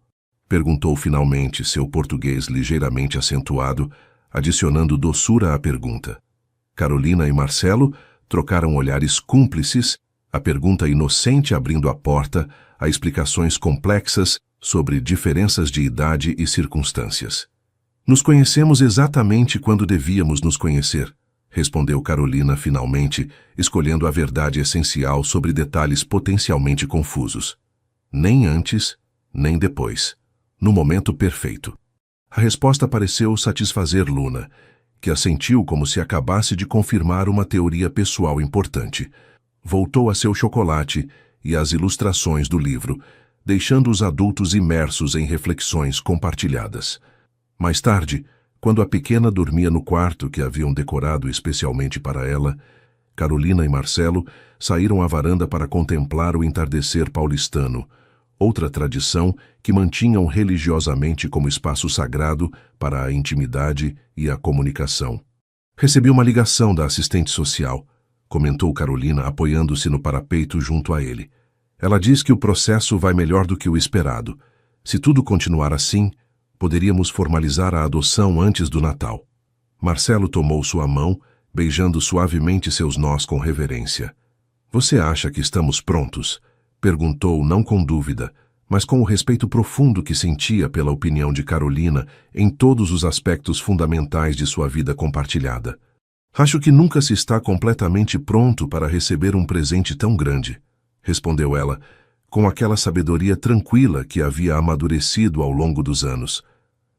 perguntou finalmente, seu português ligeiramente acentuado, adicionando doçura à pergunta. Carolina e Marcelo trocaram olhares cúmplices, a pergunta inocente abrindo a porta a explicações complexas sobre diferenças de idade e circunstâncias. "Nos conhecemos exatamente quando devíamos nos conhecer", respondeu Carolina finalmente, escolhendo a verdade essencial sobre detalhes potencialmente confusos. "Nem antes, nem depois. No momento perfeito." A resposta pareceu satisfazer Luna, que assentiu como se acabasse de confirmar uma teoria pessoal importante. Voltou a seu chocolate e às ilustrações do livro, deixando os adultos imersos em reflexões compartilhadas. Mais tarde, quando a pequena dormia no quarto que haviam decorado especialmente para ela, Carolina e Marcelo saíram à varanda para contemplar o entardecer paulistano, outra tradição que mantinham religiosamente como espaço sagrado para a intimidade e a comunicação. "Recebi uma ligação da assistente social", comentou Carolina, apoiando-se no parapeito junto a ele. "Ela diz que o processo vai melhor do que o esperado. Se tudo continuar assim, poderíamos formalizar a adoção antes do Natal." Marcelo tomou sua mão, beijando suavemente seus nós com reverência. "Você acha que estamos prontos?" perguntou, não com dúvida, mas com o respeito profundo que sentia pela opinião de Carolina em todos os aspectos fundamentais de sua vida compartilhada. "Acho que nunca se está completamente pronto para receber um presente tão grande", respondeu ela, com aquela sabedoria tranquila que havia amadurecido ao longo dos anos.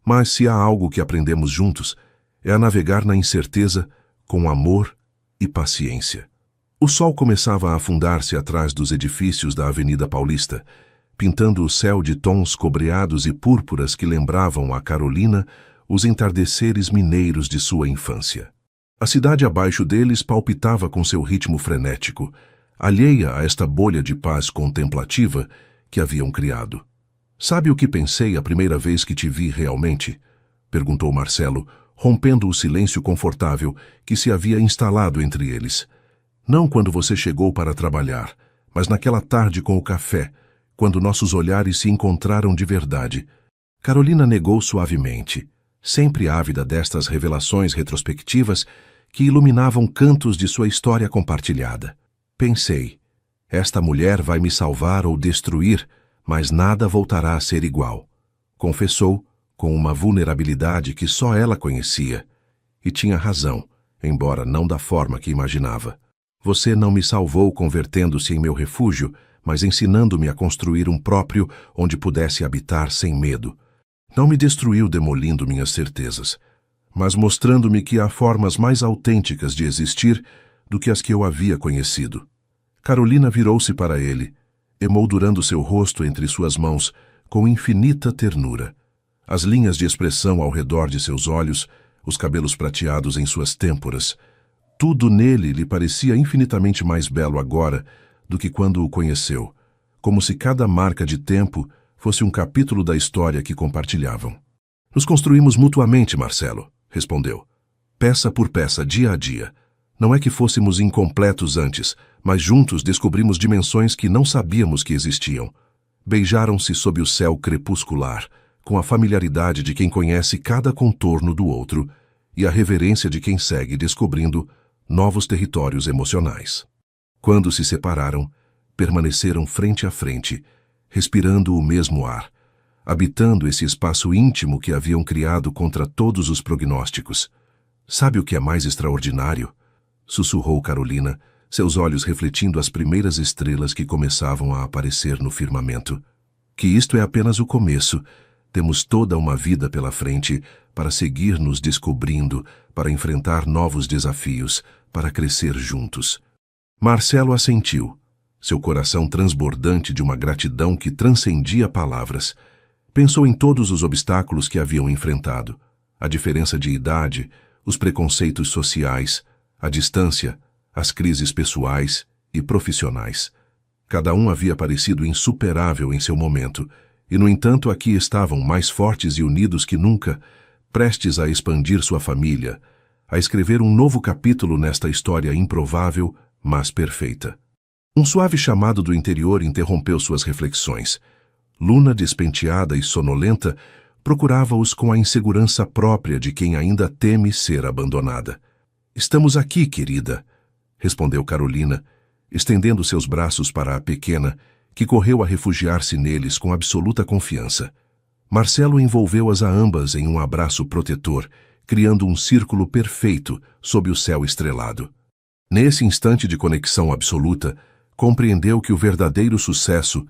"Mas se há algo que aprendemos juntos, é a navegar na incerteza com amor e paciência." O sol começava a afundar-se atrás dos edifícios da Avenida Paulista, pintando o céu de tons cobreados e púrpuras que lembravam a Carolina os entardeceres mineiros de sua infância. A cidade abaixo deles palpitava com seu ritmo frenético, alheia a esta bolha de paz contemplativa que haviam criado. "Sabe o que pensei a primeira vez que te vi realmente?" perguntou Marcelo, rompendo o silêncio confortável que se havia instalado entre eles. "Não quando você chegou para trabalhar, mas naquela tarde com o café, quando nossos olhares se encontraram de verdade." Carolina negou suavemente, sempre ávida destas revelações retrospectivas que iluminavam cantos de sua história compartilhada. "Pensei, esta mulher vai me salvar ou destruir, mas nada voltará a ser igual", confessou, com uma vulnerabilidade que só ela conhecia. E tinha razão, embora não da forma que imaginava. "Você não me salvou convertendo-se em meu refúgio, mas ensinando-me a construir um próprio onde pudesse habitar sem medo. Não me destruiu demolindo minhas certezas, mas mostrando-me que há formas mais autênticas de existir do que as que eu havia conhecido." Carolina virou-se para ele, emoldurando seu rosto entre suas mãos com infinita ternura. As linhas de expressão ao redor de seus olhos, os cabelos prateados em suas têmporas, tudo nele lhe parecia infinitamente mais belo agora do que quando o conheceu, como se cada marca de tempo fosse um capítulo da história que compartilhavam. "Nos construímos mutuamente, Marcelo", respondeu. "Peça por peça, dia a dia. Não é que fôssemos incompletos antes, mas juntos descobrimos dimensões que não sabíamos que existiam. Beijaram-se sob o céu crepuscular, com a familiaridade de quem conhece cada contorno do outro e a reverência de quem segue descobrindo novos territórios emocionais. Quando se separaram, permaneceram frente a frente, respirando o mesmo ar, habitando esse espaço íntimo que haviam criado contra todos os prognósticos. "Sabe o que é mais extraordinário?" sussurrou Carolina, seus olhos refletindo as primeiras estrelas que começavam a aparecer no firmamento. "Que isto é apenas o começo. Temos toda uma vida pela frente para seguir nos descobrindo, para enfrentar novos desafios, para crescer juntos." Marcelo assentiu, seu coração transbordante de uma gratidão que transcendia palavras. Pensou em todos os obstáculos que haviam enfrentado, a diferença de idade, os preconceitos sociais, a distância, as crises pessoais e profissionais. Cada um havia parecido insuperável em seu momento, e, no entanto, aqui estavam mais fortes e unidos que nunca, prestes a expandir sua família, a escrever um novo capítulo nesta história improvável, mas perfeita. Um suave chamado do interior interrompeu suas reflexões. Luna, despenteada e sonolenta, procurava-os com a insegurança própria de quem ainda teme ser abandonada. "Estamos aqui, querida", respondeu Carolina, estendendo seus braços para a pequena, que correu a refugiar-se neles com absoluta confiança. Marcelo envolveu-as a ambas em um abraço protetor, criando um círculo perfeito sob o céu estrelado. Nesse instante de conexão absoluta, compreendeu que o verdadeiro sucesso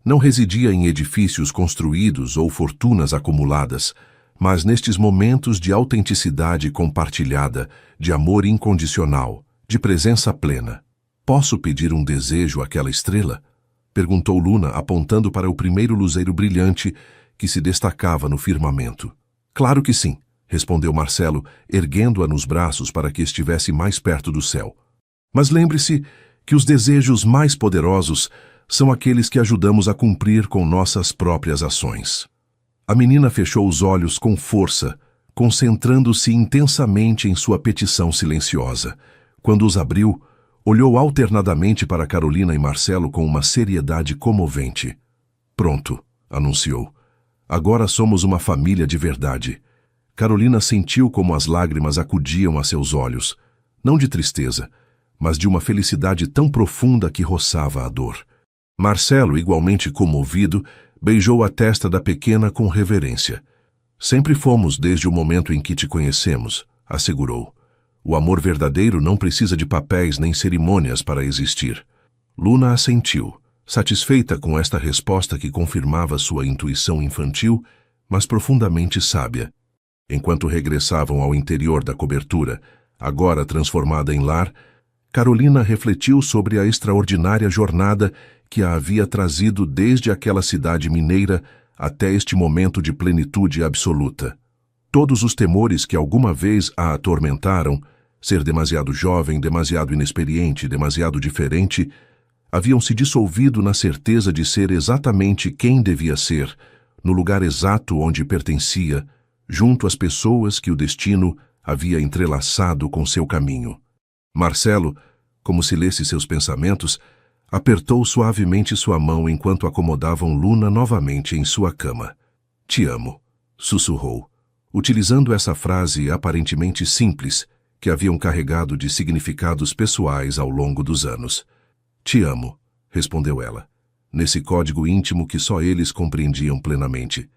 não residia em edifícios construídos ou fortunas acumuladas, mas nestes momentos de autenticidade compartilhada, de amor incondicional, de presença plena. "Posso pedir um desejo àquela estrela?" Perguntou Luna, apontando para o primeiro luzeiro brilhante que se destacava no firmamento. Claro que sim, respondeu Marcelo, erguendo-a nos braços para que estivesse mais perto do céu. Mas lembre-se que os desejos mais poderosos são aqueles que ajudamos a cumprir com nossas próprias ações. A menina fechou os olhos com força, concentrando-se intensamente em sua petição silenciosa. Quando os abriu, olhou alternadamente para Carolina e Marcelo com uma seriedade comovente. Pronto, anunciou. Agora somos uma família de verdade. Carolina sentiu como as lágrimas acudiam a seus olhos, não de tristeza, mas de uma felicidade tão profunda que roçava a dor. Marcelo, igualmente comovido, beijou a testa da pequena com reverência. Sempre fomos desde o momento em que te conhecemos, assegurou. O amor verdadeiro não precisa de papéis nem cerimônias para existir. Luna assentiu, satisfeita com esta resposta que confirmava sua intuição infantil, mas profundamente sábia. Enquanto regressavam ao interior da cobertura, agora transformada em lar, Carolina refletiu sobre a extraordinária jornada que a havia trazido desde aquela cidade mineira até este momento de plenitude absoluta. Todos os temores que alguma vez a atormentaram, ser demasiado jovem, demasiado inexperiente, demasiado diferente, haviam se dissolvido na certeza de ser exatamente quem devia ser, no lugar exato onde pertencia, junto às pessoas que o destino havia entrelaçado com seu caminho. Marcelo, como se lesse seus pensamentos, apertou suavemente sua mão enquanto acomodavam Luna novamente em sua cama. Te amo, sussurrou, utilizando essa frase aparentemente simples, que haviam carregado de significados pessoais ao longo dos anos. Te amo, respondeu ela, nesse código íntimo que só eles compreendiam plenamente.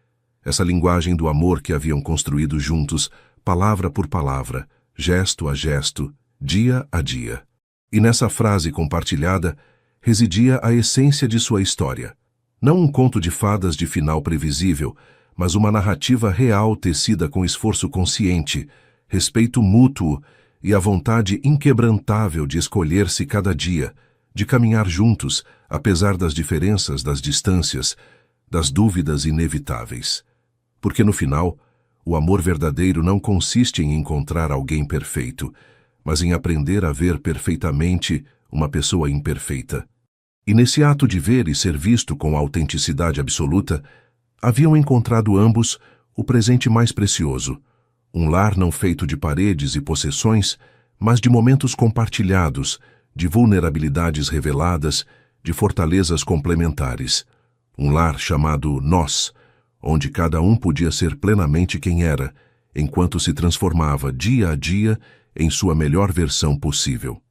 Essa linguagem do amor que haviam construído juntos, palavra por palavra, gesto a gesto, dia a dia. E nessa frase compartilhada residia a essência de sua história. Não um conto de fadas de final previsível, mas uma narrativa real tecida com esforço consciente, respeito mútuo e a vontade inquebrantável de escolher-se cada dia, de caminhar juntos, apesar das diferenças, das distâncias, das dúvidas inevitáveis. Porque no final, o amor verdadeiro não consiste em encontrar alguém perfeito, mas em aprender a ver perfeitamente uma pessoa imperfeita. E nesse ato de ver e ser visto com autenticidade absoluta, haviam encontrado ambos o presente mais precioso, um lar não feito de paredes e possessões, mas de momentos compartilhados, de vulnerabilidades reveladas, de fortalezas complementares. Um lar chamado Nós, onde cada um podia ser plenamente quem era, enquanto se transformava dia a dia em sua melhor versão possível.